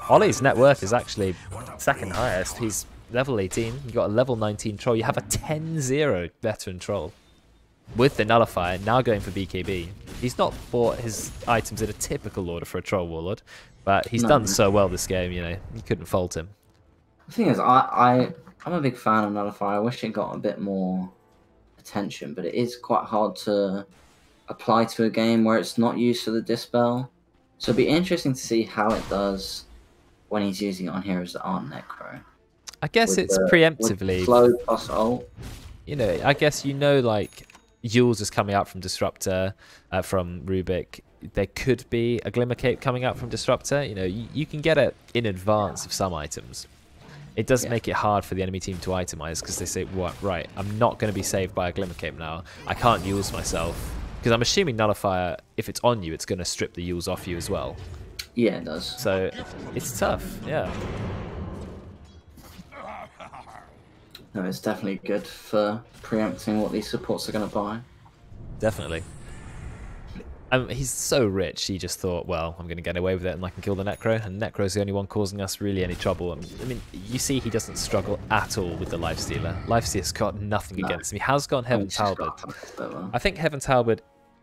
Ollie's net worth is actually second highest. He's level 18. You got a level 19 troll. You have a 10-0 veteran troll with the nullifier. Now going for BKB. He's not bought his items in a typical order for a troll warlord, but he's done so well this game. You know, you couldn't fault him. The thing is, I'm a big fan of nullifier. I wish it got a bit more attention, but it is quite hard to apply to a game where it's not used for the dispel. So it'd be interesting to see how it does when he's using it on heroes that aren't Necro. I guess it's preemptively. Flow plus ult. You know, I guess like Yules is coming out from Disruptor, from Rubik. There could be a Glimmer Cape coming out from Disruptor. You know, you can get it in advance of some items. It does make it hard for the enemy team to itemize because they say, "What? Right, I'm not going to be saved by a Glimmer Cape now. I can't Yules myself." Because I'm assuming Nullifier, if it's on you, it's going to strip the Yules off you as well. Yeah, it does. So it's tough, yeah. No, it's definitely good for preempting what these supports are going to buy. Definitely. He's so rich, he just thought, well, I'm going to get away with it and I can kill the Necro, and Necro's the only one causing us really any trouble. I mean, you see he doesn't struggle at all with the Lifestealer. Lifestealer's got nothing against him. He has got Heaven's Halberd. I think Heaven's Halberd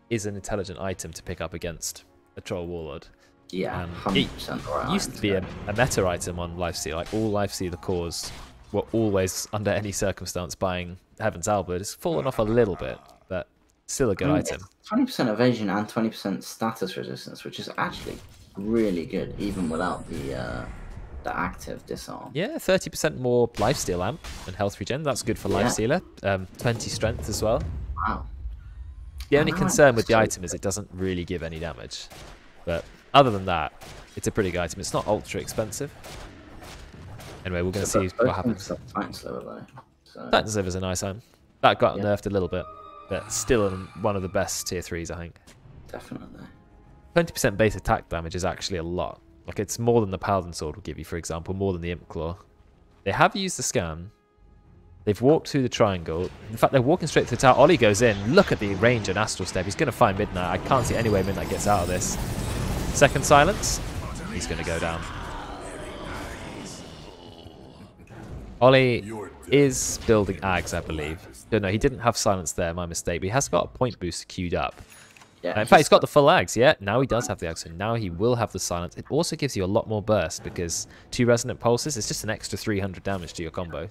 is an intelligent item to pick up against a Troll Warlord. Yeah, 100% right. It used to be a meta item on Lifestealer. Like, all Lifestealer cores were always, under any circumstance, buying Heaven's Halberd. It's fallen off a little bit, but still a good item. 20% evasion and 20% status resistance, which is actually really good, even without the active disarm. Yeah, 30% more lifesteal amp and health regen. That's good for Lifestealer. 20 strength as well. Wow. The only concern with the item is it doesn't really give any damage. But other than that, it's a pretty good item. It's not ultra expensive. Anyway, we're going to see what happens. Titan Sliver, though. So. Titan Sliver is a nice item. That got nerfed a little bit. But still one of the best tier 3s, I think. Definitely. 20% base attack damage is actually a lot. Like, it's more than the Paladin Sword will give you, for example, more than the Imp Claw. They have used the scan. They've walked through the triangle. In fact, they're walking straight through the tower. Ollie goes in. Look at the range on Astral Step. He's going to find Midnight. I can't see any way Midnight gets out of this. Second silence. He's going to go down. Ollie is building Ags, I believe. No, he didn't have silence there. My mistake. But he has got a point boost queued up. Yeah, in fact, he's got the full Ags. Yeah, now he does have the Ags. So now he will have the silence. It also gives you a lot more burst because 2 resonant pulses is just an extra 300 damage to your combo.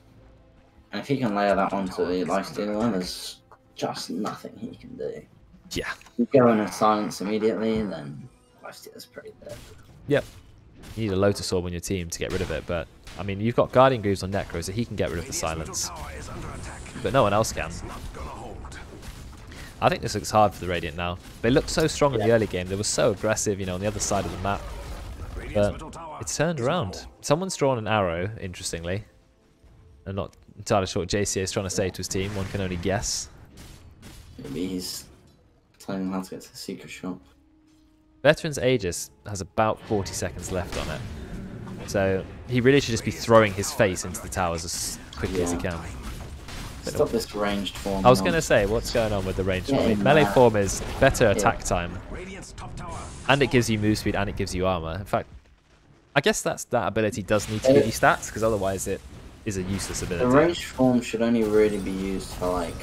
And if he can layer that onto the lifestealer one, there's just nothing he can do. Yeah. You go in a silence immediately, and then lifestealer's pretty dead. Yep. You need a Lotus Orb on your team to get rid of it, but I mean, you've got Guardian Greaves on Necro, so he can get rid of the silence. But no one else can. I think this looks hard for the Radiant now. They looked so strong in the early game. They were so aggressive, you know, on the other side of the map. But it's turned around. Someone's drawn an arrow, interestingly. I'm not entirely sure what JCA is trying to say to his team. One can only guess. Maybe he's telling them how to get to the secret shop. Veteran's Aegis has about 40 seconds left on it. So he really should just be throwing his face into the towers as quickly as he can. Stop this ranged form. I was going to say, what's going on with the ranged form? I mean, melee form is better attack time. And it gives you move speed and it gives you armor. In fact, I guess that ability does need to give you stats, because otherwise it is a useless ability. The ranged form should only really be used for like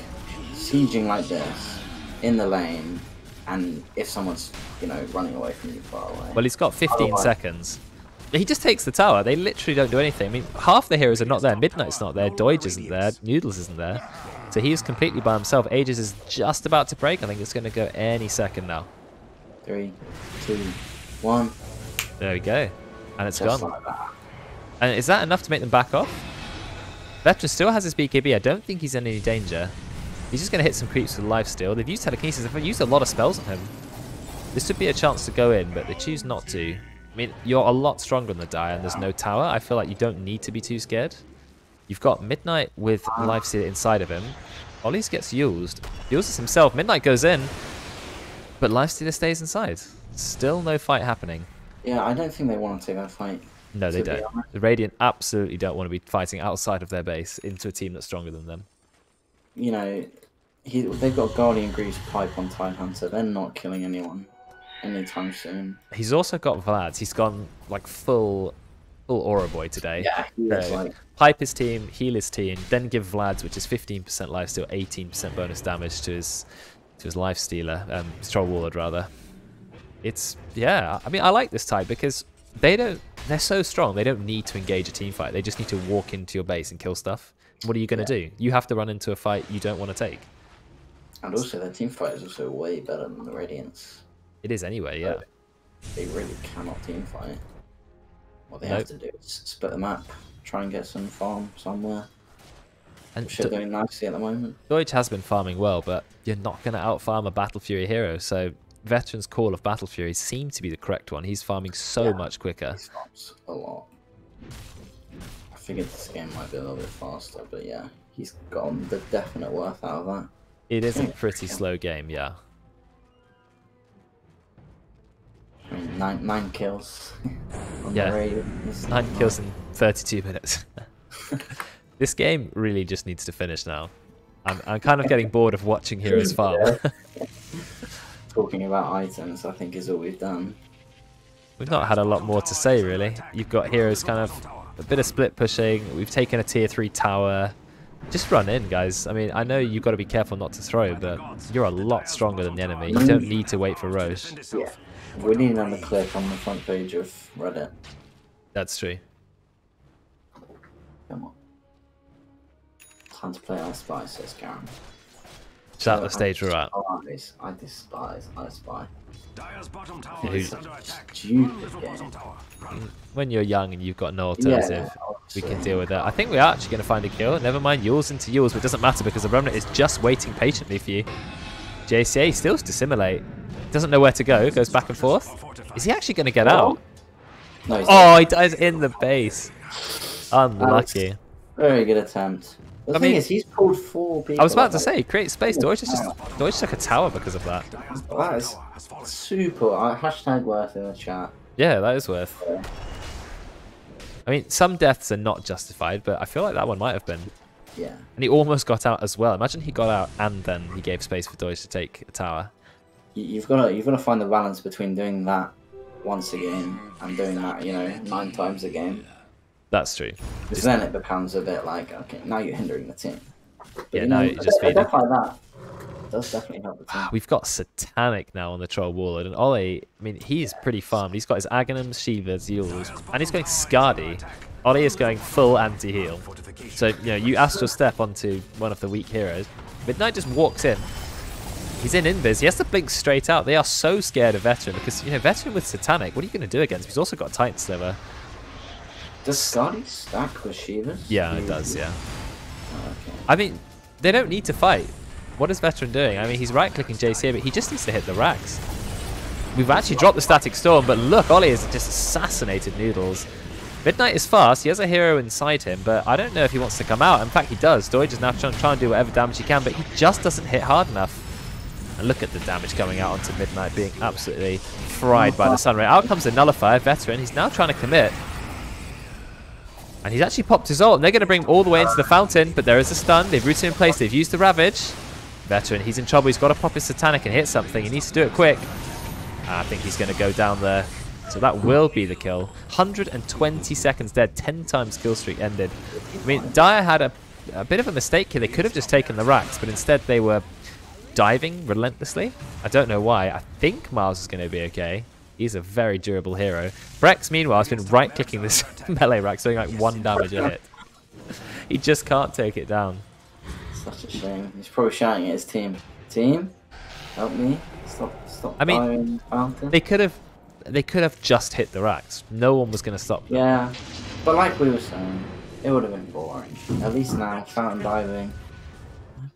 sieging like this in the lane, and if someone's, you know, running away from you far away. Well, he's got 15 seconds. He just takes the tower. They literally don't do anything. I mean, half the heroes are not there. Midnight's not there. Doige isn't there. Noodles isn't there. So he's completely by himself. Aegis is just about to break. I think it's going to go any second now. 3, 2, 1. There we go. And it's Just gone. like that. And is that enough to make them back off? Veteran still has his BKB. I don't think he's in any danger. He's just going to hit some creeps with lifesteal. They've used telekinesis. They've used a lot of spells on him. This would be a chance to go in, but they choose not to. I mean, you're a lot stronger on the die and there's no tower. I feel like you don't need to be too scared. You've got Midnight with lifesteal inside of him. Ollie's gets used. Uses himself. Midnight goes in, but lifestealer stays inside. Still no fight happening. Yeah, I don't think they want to take that fight. No, they don't. The Radiant absolutely don't want to be fighting outside of their base into a team that's stronger than them. You know, they've got Guardian Greaves pipe on Tidehunter. They're not killing anyone anytime soon. He's also got Vlads. He's gone like full Aura Boy today. Yeah, he is like... Pipe his team, heal his team, then give Vlads, which is 15% lifesteal, 18% bonus damage to his lifestealer, his Troll Warlord rather. It's, yeah, I mean, I like this type because they're so strong, they don't need to engage a team fight. They just need to walk into your base and kill stuff. What are you going to do? You have to run into a fight you don't want to take. And also, their team fight is also way better than the Radiants. It is anyway, yeah. They really cannot team fight. What they have to do is split the map, try and get some farm somewhere. And which they're doing nicely at the moment. Doige has been farming well, but you're not going to out-farm a Battle Fury hero, so Veteran's call of Battle Fury seemed to be the correct one. He's farming so much quicker. He farms a lot. I figured this game might be a little bit faster, but yeah, he's gotten the definite worth out of that. It is a pretty slow game, yeah. I mean, 9 kills. Yeah, 9 kills in 32 minutes. This game really just needs to finish now. I'm kind of getting bored of watching heroes farm. Talking about items, I think, is all we've done. We've not had a lot more to say, really. You've got heroes kind of a bit of split pushing. We've taken a tier 3 tower. Just run in, guys. I mean, I know you've got to be careful not to throw, but you're a lot stronger than the enemy. You don't need to wait for Roche. Yeah. We need another clip on the front page of Reddit. That's true. Come on. Time to play I Spy, says Garen. Is that the stage we're at? I despise I Spy. Who's stupid game. When you're young and you've got no alternative, we can deal with that. I think we are actually going to find a kill. Never mind Yules into Yules, but it doesn't matter because the Remnant is just waiting patiently for you. JCA still to dissimulate. Doesn't know where to go. Goes back and forth. Is he actually going to get out? No, oh, he dies in the base. Unlucky. Very good attempt. The thing is, he's pulled 4 people. I was about to say, create space. Doige took a tower because of that. That is super. Hashtag worth in the chat. Yeah, that is worth. I mean, some deaths are not justified, but I feel like that one might have been. Yeah. And he almost got out as well. Imagine he got out and then he gave space for Deutsch to take a tower. You've got to find the balance between doing that once a game and doing that, you know, 9 times a game. That's true. Because then it becomes a bit like, okay, now you're hindering the team. But, yeah, now you're just feeding. Death like that does definitely help the team. We've got Satanic now on the Troll Warlord, and Ollie, I mean, he's pretty farmed. He's got his Aghanims, Shivas, Yules, and he's going Skadi. Ollie is going full anti-heal. So, you know, you astral step onto one of the weak heroes. Midnight just walks in. He's in invis. He has to blink straight out. They are so scared of Veteran because, you know, Veteran with Satanic, what are you going to do against him? He's also got Titan Sliver. Does Skadi stack with Shivas? Yeah, it does, yeah. Oh, okay. I mean, they don't need to fight. What is Veteran doing? I mean, he's right-clicking JC, but he just needs to hit the racks. We've actually dropped the Static Storm, but look, Ollie has just assassinated Noodles. Midnight is fast. He has a hero inside him, but I don't know if he wants to come out. In fact, he does. Deutsch is now trying to do whatever damage he can, but he just doesn't hit hard enough. And look at the damage coming out onto Midnight, being absolutely fried by the sun ray. Out comes the Nullifier, Veteran. He's now trying to commit. And he's actually popped his ult, and they're going to bring him all the way into the fountain, but there is a stun. They've rooted him in place. They've used the Ravage. Veteran, he's in trouble. He's got to pop his Satanic and hit something. He needs to do it quick. I think he's going to go down there. So that will be the kill. 120 seconds dead. 10 times kill streak ended. I mean, Dire had a bit of a mistake here. They could have just taken the racks, but instead they were diving relentlessly. I don't know why. I think Miles is going to be okay. He's a very durable hero. Brex, meanwhile, has been right-clicking this melee rack, doing like 1 damage a hit. He just can't take it down. Such a shame. He's probably shouting at his team. Team, help me! Stop! I mean, they could have just hit the racks. No one was going to stop them. Yeah, but like we were saying, it would have been boring. At least now, fountain diving,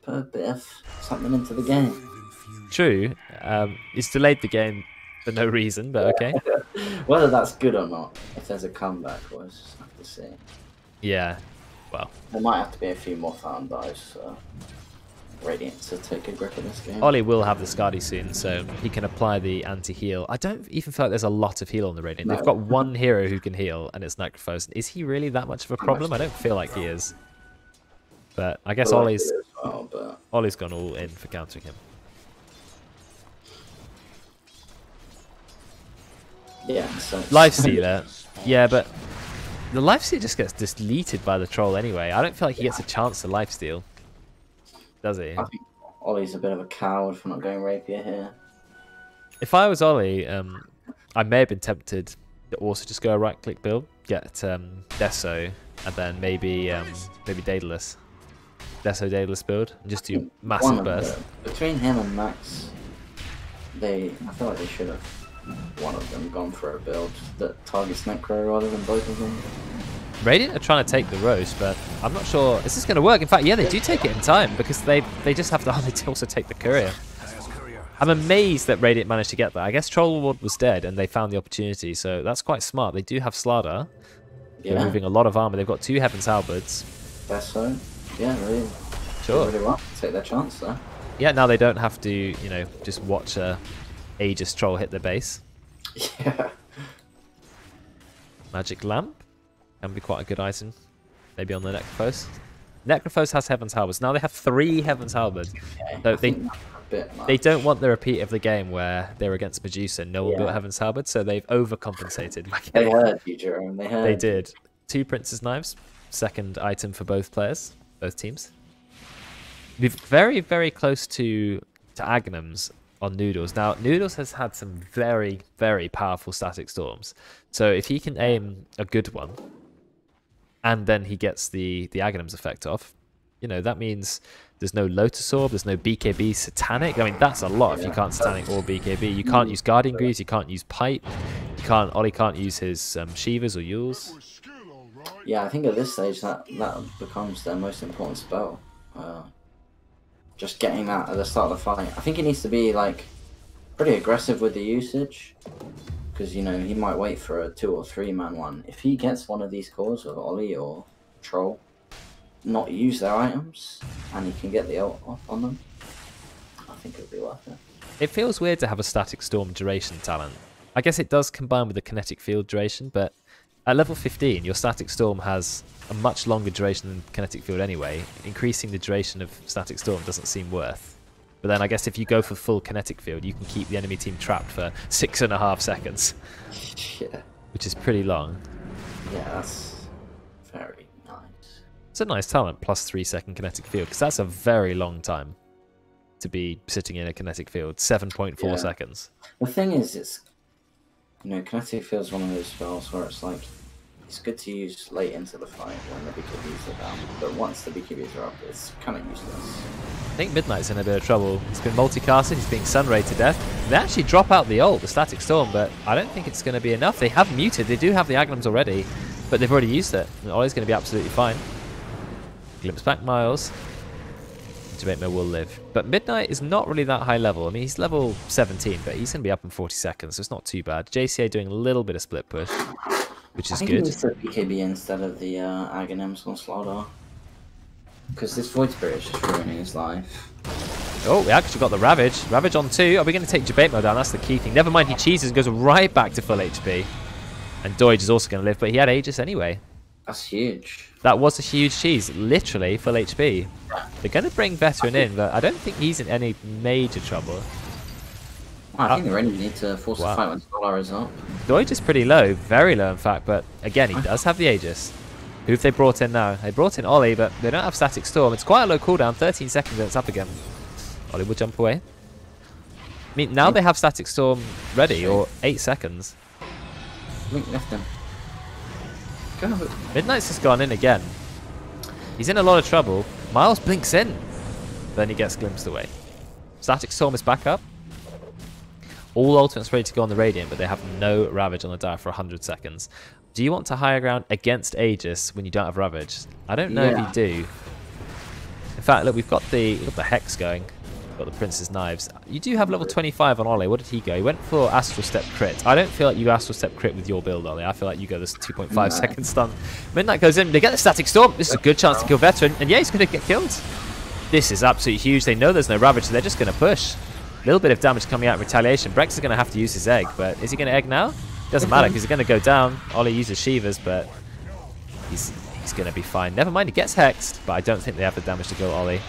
put a bit of something into the game. True. It's delayed the game for no reason, but okay. Whether that's good or not, if there's a comeback, we'll just have to see. Yeah. Well, there might have to be a few more fountain dives for Radiant to take a grip of this game. Ollie will have the Skadi soon, so he can apply the anti-heal. I don't even feel like there's a lot of heal on the Radiant. No. They've got one hero who can heal, and it's Necrophos. Is he really that much of a problem? I don't feel like he is. But I guess Ollie's gone all in for countering him. Yeah, so Lifestealer. Yeah, but the lifesteal just gets deleted by the troll anyway. I don't feel like he gets a chance to lifesteal. Does he? I think Ollie's a bit of a coward for not going Rapier here. If I was Ollie, I may have been tempted to also just go a right-click build, get Deso, and then maybe Daedalus. Deso Daedalus build, and just do massive burst. Between him and Max, I feel like they should have, one of them, gone for a build that targets Necro rather than both of them. Radiant are trying to take the roast, but I'm not sure is this going to work. In fact, yeah, they do take it in time because they just have to. Oh, they also take the courier. I'm amazed that Radiant managed to get that. I guess Troll Ward was dead and they found the opportunity, so that's quite smart. They do have Slardar. Yeah. They're moving a lot of armor. They've got 2 Heaven's Halberds. That's so. Yeah, really. Sure. Really well. Take their chance there. Yeah, now they don't have to, you know, just watch Aegis Troll hit their base. Yeah. Magic Lamp can be quite a good item. Maybe on the Necrophos. Necrophos has Heaven's Halberds. Now they have 3 Heaven's Halberds. Okay. So they don't want the repeat of the game where they're against Medusa and no one built Heaven's Halberds, so they've overcompensated. They heard you, Jerome. They heard. They did. 2 Prince's Knives. Second item for both players, both teams. We're very, very close to Aghanims on Noodles. Now, Noodles has had some very, very powerful static storms. So if he can aim a good one, and then he gets the Aghanims effect off, you know, that means there's no Lotus Orb, there's no BKB Satanic. I mean, that's a lot if you can't Satanic or BKB. You can't use Guardian Greaves, you can't use Pipe, Ollie can't use his Shivas or Yules. Yeah, I think at this stage that becomes their most important spell. Just getting that at the start of the fight. I think he needs to be like pretty aggressive with the usage, because, you know, he might wait for a 2 or 3 man one. If he gets one of these cores of Ollie or Troll, not use their items, and he can get the ult off on them, I think it'll be worth it. It feels weird to have a static storm duration talent. I guess it does combine with the kinetic field duration, but At level 15, your Static Storm has a much longer duration than Kinetic Field anyway. Increasing the duration of Static Storm doesn't seem worth. But then I guess if you go for full Kinetic Field, you can keep the enemy team trapped for 6.5 seconds. Yeah. Which is pretty long. Yeah, that's very nice. It's a nice talent, plus 3-second Kinetic Field, because that's a very long time to be sitting in a Kinetic Field. 7.4 seconds. The thing is, it's, you know, Kinetic Field is one of those spells where it's like, it's good to use late into the fight when the BKBs are down, but once the BKBs are up, it's kind of useless. I think Midnight's in a bit of trouble. He's been multicasted, he's being Sunrayed to death. They actually drop out the ult, the Static Storm, but I don't think it's going to be enough. They have muted, they do have the Agnums already, but they've already used it. And Ollie's going to be absolutely fine. Glimpse back Miles. Debatemare will live. But Midnight is not really that high level. I mean, he's level 17, but he's going to be up in 40 seconds, so it's not too bad. JCA doing a little bit of split push, which is good. I think he needs the BKB instead of the Aghanims on Slaughter. Because this Void Spirit is just ruining his life. Oh, we actually got the Ravage. Ravage on 2. Are we going to take Debatemare down? That's the key thing. Never mind, he cheeses and goes right back to full HP. And Doige is also going to live, but he had Aegis anyway. That's huge. That was a huge cheese, literally full HP. They're going to bring Veteran in, but I don't think he's in any major trouble. Well, I think they really need to force a fight when Solar is up. Doige is pretty low, very low in fact, but again, he does have the Aegis. Who have they brought in now? They brought in Ollie, but they don't have Static Storm. It's quite a low cooldown, 13 seconds and it's up again. Ollie will jump away. I mean, now they have Static Storm ready, or 8 seconds. Link left him. Midnight's just gone in again. He's in a lot of trouble. Miles blinks in. Then he gets glimpsed away. Static Storm is back up. All ultimates ready to go on the Radiant, but they have no Ravage on the die for 100 seconds. Do you want to higher ground against Aegis when you don't have Ravage? I don't know if you do. In fact, look, we've got the Hex going. Got the Prince's Knives. You do have level 25 on Ollie. What did he go? He went for Astral Step crit. I don't feel like you Astral Step crit with your build, Ollie. I feel like you go this 2.5 second stun. Midnight goes in. They get the Static Storm. This is a good chance to kill Veteran. And yeah, he's going to get killed. This is absolutely huge. They know there's no Ravage, so they're just going to push. A little bit of damage coming out in retaliation. Brex is going to have to use his egg, but is he going to egg now? Doesn't matter because he's going to go down. Ollie uses Shivas, but he's going to be fine. Never mind, he gets hexed, but I don't think they have the damage to kill Ollie.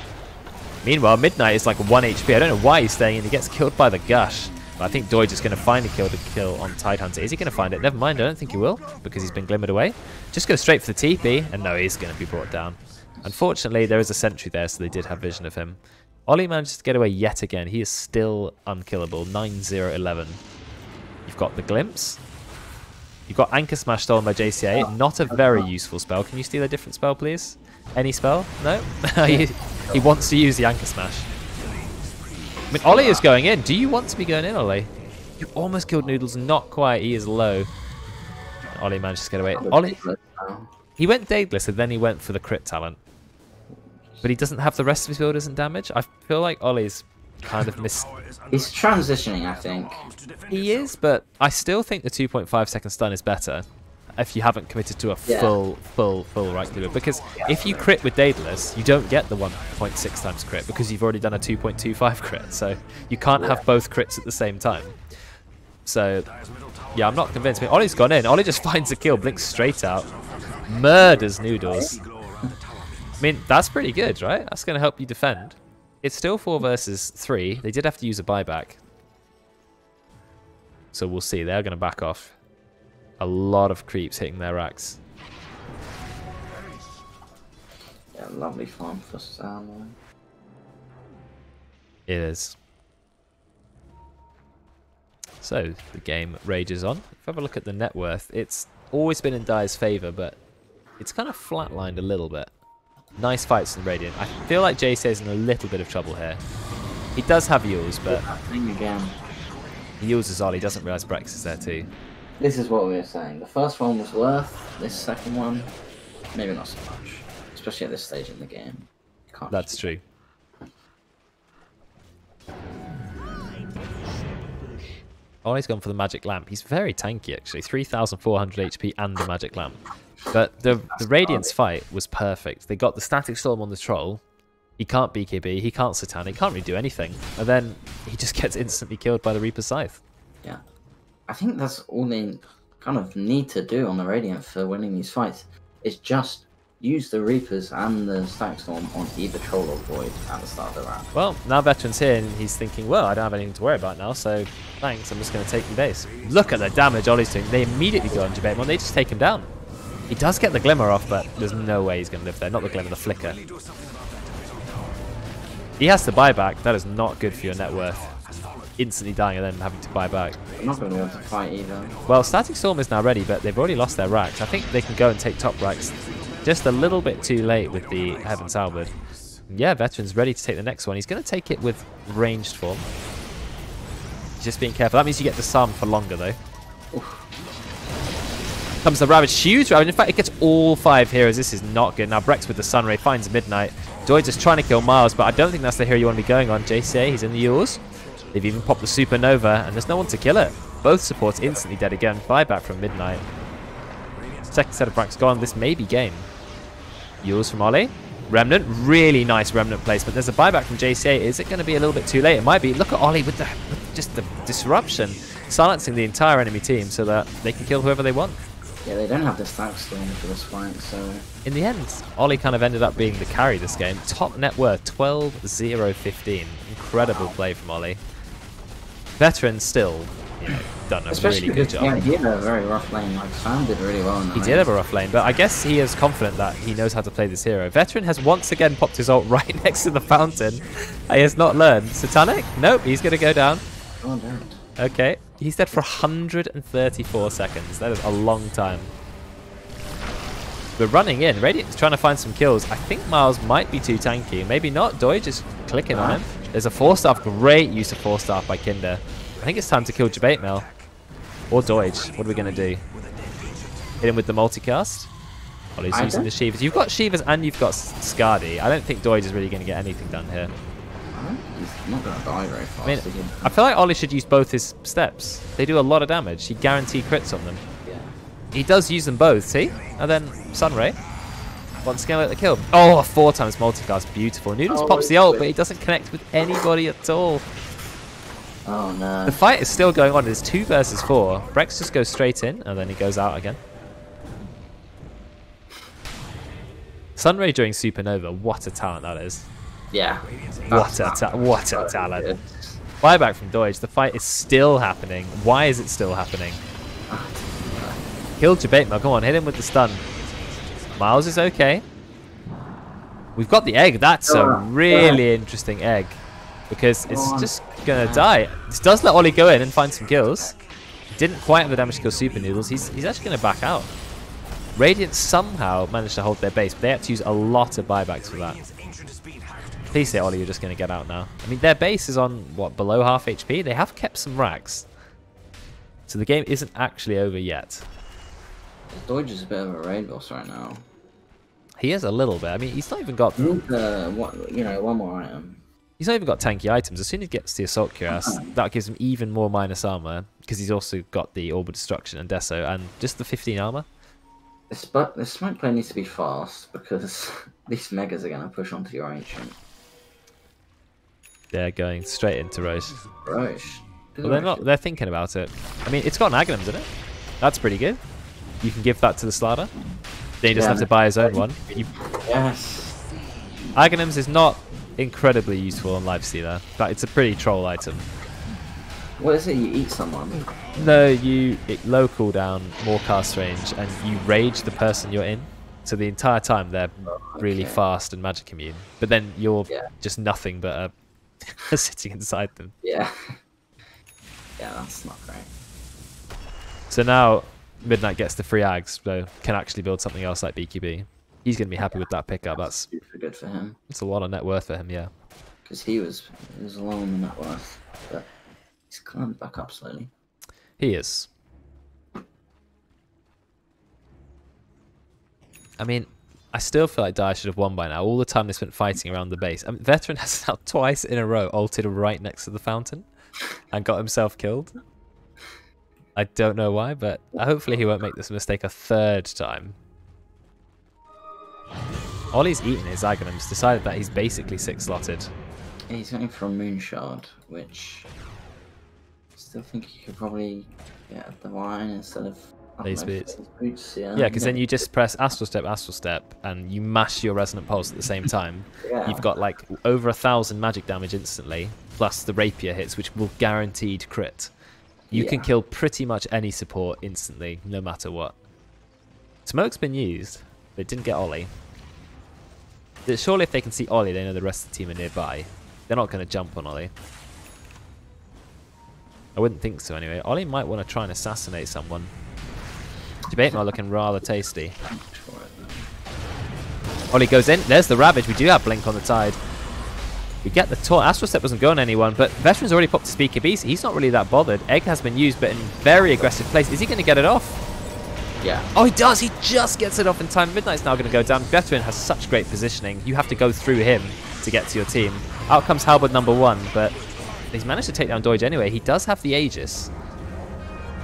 Meanwhile, Midnight is like 1 HP. I don't know why he's staying in. He gets killed by the Gush. But I think Doige is going to find a kill on Tidehunter. Is he going to find it? Never mind, I don't think he will, because he's been glimmered away. Just go straight for the TP, and no, he's going to be brought down. Unfortunately, there is a sentry there, so they did have vision of him. Ollie manages to get away yet again. He is still unkillable. 9-0-11. You've got the Glimpse. You've got Anchor Smash stolen by JCA. Not a very useful spell. Can you steal a different spell, please? Any spell? No? He wants to use the Anchor Smash. I mean, Ollie is going in. Do you want to be going in, Ollie? You almost killed Noodles. Not quite. He is low. Ollie managed to get away. Ollie, he went Daedalus and then he went for the crit talent. But he doesn't have the rest of his builders and damage. I feel like Ollie's kind of missed. He's transitioning, I think. He is, but I still think the 2.5 second stun is better if you haven't committed to a full right click. Because if you crit with Daedalus, you don't get the 1.6 times crit because you've already done a 2.25 crit. So you can't have both crits at the same time. So yeah, I'm not convinced. I mean, Ollie's gone in. Ollie just finds a kill, blinks straight out, murders Noodles. I mean, that's pretty good, right? That's going to help you defend. It's still 4 versus 3. They did have to use a buyback. So we'll see. They're going to back off. A lot of creeps hitting their racks. Yeah, lovely farm for Sam. It is. So the game rages on. If I have a look at the net worth, it's always been in Dire's favour, but it's kind of flatlined a little bit. Nice fights in Radiant. I feel like JC is in a little bit of trouble here. He does have Yules, but he uses Ollie. Doesn't realise Brex is there too. This is what we were saying. The first one was worth. This second one, maybe not so much. Especially at this stage in the game. That's true. Ollie's gone for the Magic Lamp. He's very tanky actually. 3,400 HP and the Magic Lamp. But the Radiance fight was perfect. They got the Static Storm on the Troll. He can't BKB, he can't Satan, he can't really do anything. And then he just gets instantly killed by the Reaper's Scythe. Yeah. I think that's all they kind of need to do on the Radiant for winning these fights is just use the Reapers and the Static Storm on either Troll or Void at the start of the round. Well, now Veteran's here and he's thinking, well, I don't have anything to worry about now, so thanks, I'm just going to take the base. Look at the damage Ollie's doing. They immediately go on Jabate. They just take him down. He does get the Glimmer off, but there's no way he's going to live there. Not the Glimmer, the Flicker. He has to buy back. That is not good for your net worth. Instantly dying and then having to buy back. I'm not going to be able to fight either. Well, Static Storm is now ready, but they've already lost their racks. I think they can go and take top racks just a little bit too late with the Heaven's Halberd. Yeah, Veteran's ready to take the next one. He's going to take it with ranged form. He's just being careful. That means you get disarmed for longer, though. Oof. Comes the Ravage. Huge Ravage. In fact, it gets all 5 heroes. This is not good. Now, Brex with the Sunray finds Midnight. Joy just trying to kill Miles, but I don't think that's the hero you want to be going on. JCA, he's in the Yours. They've even popped the Supernova, and there's no one to kill it. Both supports instantly dead again. Buyback from Midnight. Second set of racks gone. This may be game. Yours from Ollie. Remnant. Really nice Remnant placement. There's a buyback from JCA. Is it going to be a little bit too late? It might be. Look at Ollie with just the disruption. Silencing the entire enemy team so that they can kill whoever they want. Yeah, they don't have the Static Storm for this fight, so... In the end, Ollie kind of ended up being the carry this game. Top net worth, 12-0-15. Incredible play from Ollie. Veteran still, you know, done a really good job. Yeah, he had a very rough lane. Like, Sam did really well in that. He did have a rough lane, but I guess he is confident that he knows how to play this hero. Veteran has once again popped his ult right next to the fountain. He has not learned. Satanic? Nope, he's going to go down. Oh, damn. Okay, he's dead for 134 seconds. That is a long time. We're running in. Radiant's trying to find some kills. I think Miles might be too tanky. Maybe not. Doi just clicking on him. There's a 4-staff. Great use of 4-staff by Kinder. I think it's time to kill Jabate Mail. Or Doige. What are we going to do? Hit him with the multicast? Well, he's using the Shivas. You've got Shivas and you've got Skadi. I don't think Doige is really going to get anything done here. He's not going to die very fast. I mean, I feel like Ollie should use both his steps. They do a lot of damage. He guaranteed crits on them. Yeah. He does use them both, see? And then Sunray. Once again, let the kill. Oh, a 4 times multicast. Beautiful. Noodles pops the ult, but he doesn't connect with anybody at all. Oh, no. The fight is still going on. It's 2 versus 4. Brex just goes straight in, and then he goes out again. Sunray during Supernova. What a talent that is. Yeah. What a talent. Buyback from Doige. The fight is still happening. Why is it still happening? Kill Jabate Mail. Come on, hit him with the stun. Miles is okay. We've got the egg. That's a really interesting egg. Because it's just going to die. This does let Ollie go in and find some kills. Didn't quite have the damage to kill Super Noodles. He's actually going to back out. Radiant somehow managed to hold their base, but they had to use a lot of buybacks for that. Please say, Ollie, you're just going to get out now. I mean, their base is on, what, below half HP? They have kept some racks. So the game isn't actually over yet. Doige is a bit of a raid boss right now. He is a little bit. I mean, he's not even got... one more item. He's not even got tanky items. As soon as he gets the Assault Cuirass, that gives him even more minus armor. Because he's also got the Orb of Destruction and Deso, and just the 15 armor. This smoke play needs to be fast, because these Megas are going to push onto your Ancient. They're going straight into Roche. Roche? Well, they're not. They're thinking about it. I mean, it's got an Aghanims in it. That's pretty good. You can give that to the Slaughter. Then he doesn't have to buy his own one. Yes. Aghanims is not incredibly useful on Lifestealer, but it's a pretty troll item. What is it? You eat someone? No, it low cooldown, more cast range, and you rage the person you're in. So the entire time they're really fast and magic immune. But then you're just nothing but sitting inside them. Yeah. Yeah, that's not great. So now Midnight gets the free Ags, so can actually build something else like BQB. He's going to be happy with that pickup. That's super good for him. It's a lot of net worth for him, yeah. Because he was low on the net worth, but he's climbed back up slowly. He is. I mean, I still feel like Dire should have won by now. All the time they spent fighting around the base. I mean, Veteran has now twice in a row ulted right next to the fountain and got himself killed. I don't know why, but hopefully he won't make this mistake a 3rd time. Ollie's eaten his Aghanims, decided that he's basically 6-slotted. He's going for a Moonshard, which I still think he could probably get a Divine instead of Phase boots. Yeah, Yeah, because then you just press Astral Step, and you mash your Resonant Pulse at the same time. Yeah. You've got like over 1,000 magic damage instantly, plus the Rapier hits, which will guaranteed crit. You can kill pretty much any support instantly, no matter what. Smoke's been used, but it didn't get Ollie. Surely if they can see Ollie, they know the rest of the team are nearby. They're not going to jump on Ollie. I wouldn't think so anyway. Ollie might want to try and assassinate someone. Debate Mail looking rather tasty. Ollie goes in. There's the Ravage. We do have Blink on the Tide. We get the taunt. Astral Step doesn't go on anyone, but Veteran's already popped to Speaker Beast. He's not really that bothered. Egg has been used, but in very aggressive place. Is he going to get it off? Yeah. Oh, he does. He just gets it off in time. Midnight's now going to go down. Veteran has such great positioning. You have to go through him to get to your team. Out comes Halberd #1, but he's managed to take down Doige anyway. He does have the Aegis.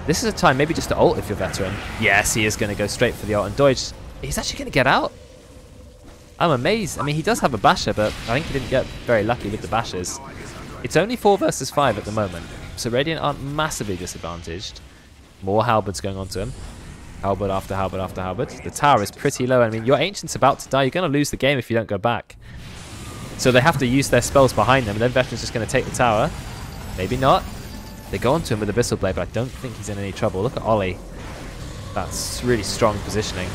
This is a time maybe just to ult if you're Veteran. Yes, he is going to go straight for the ult. And Doige, he's actually going to get out. I'm amazed. I mean, he does have a Basher, but I think he didn't get very lucky with the Bashers. It's only 4 versus 5 at the moment, so Radiant aren't massively disadvantaged. More Halberds going on to him. Halberd after Halberd after Halberd. The tower is pretty low. I mean, your Ancient's about to die. You're going to lose the game if you don't go back. So they have to use their spells behind them, and then Veteran's just going to take the tower. Maybe not. They go onto him with Abyssal Blade, but I don't think he's in any trouble. Look at Ollie. That's really strong positioning.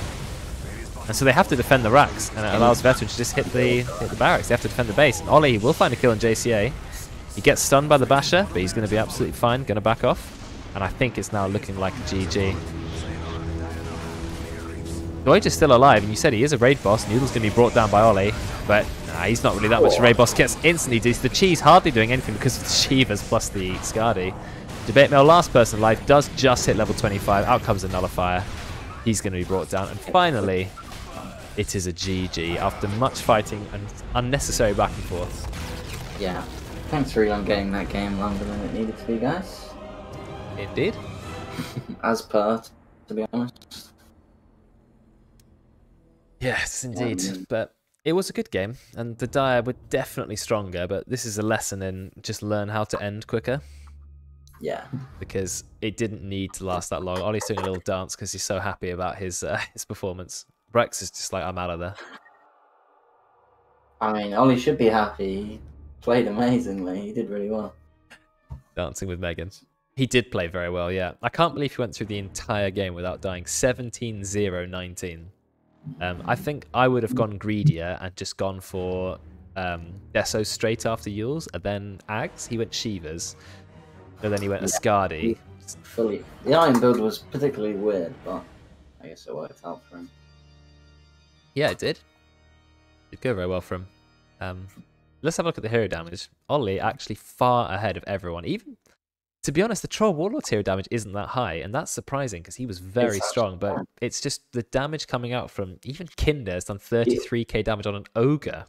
And so they have to defend the racks, and it allows Veteran to just hit the barracks. They have to defend the base. And Ollie will find a kill on JCA. He gets stunned by the Basher, but he's going to be absolutely fine. Going to back off. And I think it's now looking like a GG. Doige is still alive, and you said he is a raid boss. Noodle's going to be brought down by Ollie, but nah, he's not really that much a raid boss. Gets instantly deuced. The Cheese hardly doing anything because of the Shivas plus the Skadi. Debate Mail, last person alive, does just hit level 25. Out comes a Nullifier. He's going to be brought down. And finally, it is a GG after much fighting and unnecessary back and forth. Yeah. Thanks for elongating that game longer than it needed to be, guys. Indeed. As per, to be honest. Yes, indeed. But it was a good game, and the Dire were definitely stronger, but this is a lesson in just learn how to end quicker. Yeah. Because it didn't need to last that long. Ollie's doing a little dance because he's so happy about his performance. Brex is just like, I'm out of there. I mean, Ollie should be happy. He played amazingly. He did really well. Dancing with Megan. He did play very well, yeah. I can't believe he went through the entire game without dying. 17-0-19. I think I would have gone greedier and just gone for Deso straight after Yules, and then Ags. He went Shivas, and then he went Ascardi. The Iron build was particularly weird, but I guess it worked out for him. Yeah, it did. It did go very well for him. Let's have a look at the hero damage. Ollie actually far ahead of everyone. Even, to be honest, the Troll Warlord's hero damage isn't that high, and that's surprising because he was very strong, but it's just the damage coming out from even Kinder has done 33k damage on an Ogre.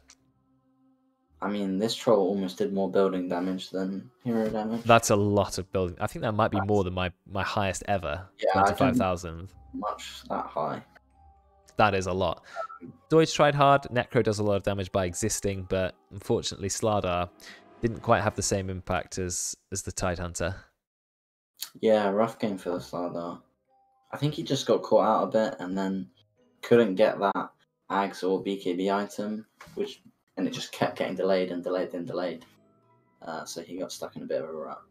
I mean, this Troll almost did more building damage than hero damage. That's a lot of building. I think that might be more than my highest ever. Yeah, 25,000. Much that high. That is a lot. Doige tried hard. Necro does a lot of damage by existing, but unfortunately Slardar didn't quite have the same impact as the Tidehunter. Yeah, rough game for the Slardar. I think he just got caught out a bit and then couldn't get that Ags or BKB item, and it just kept getting delayed and delayed and delayed. So he got stuck in a bit of a rut.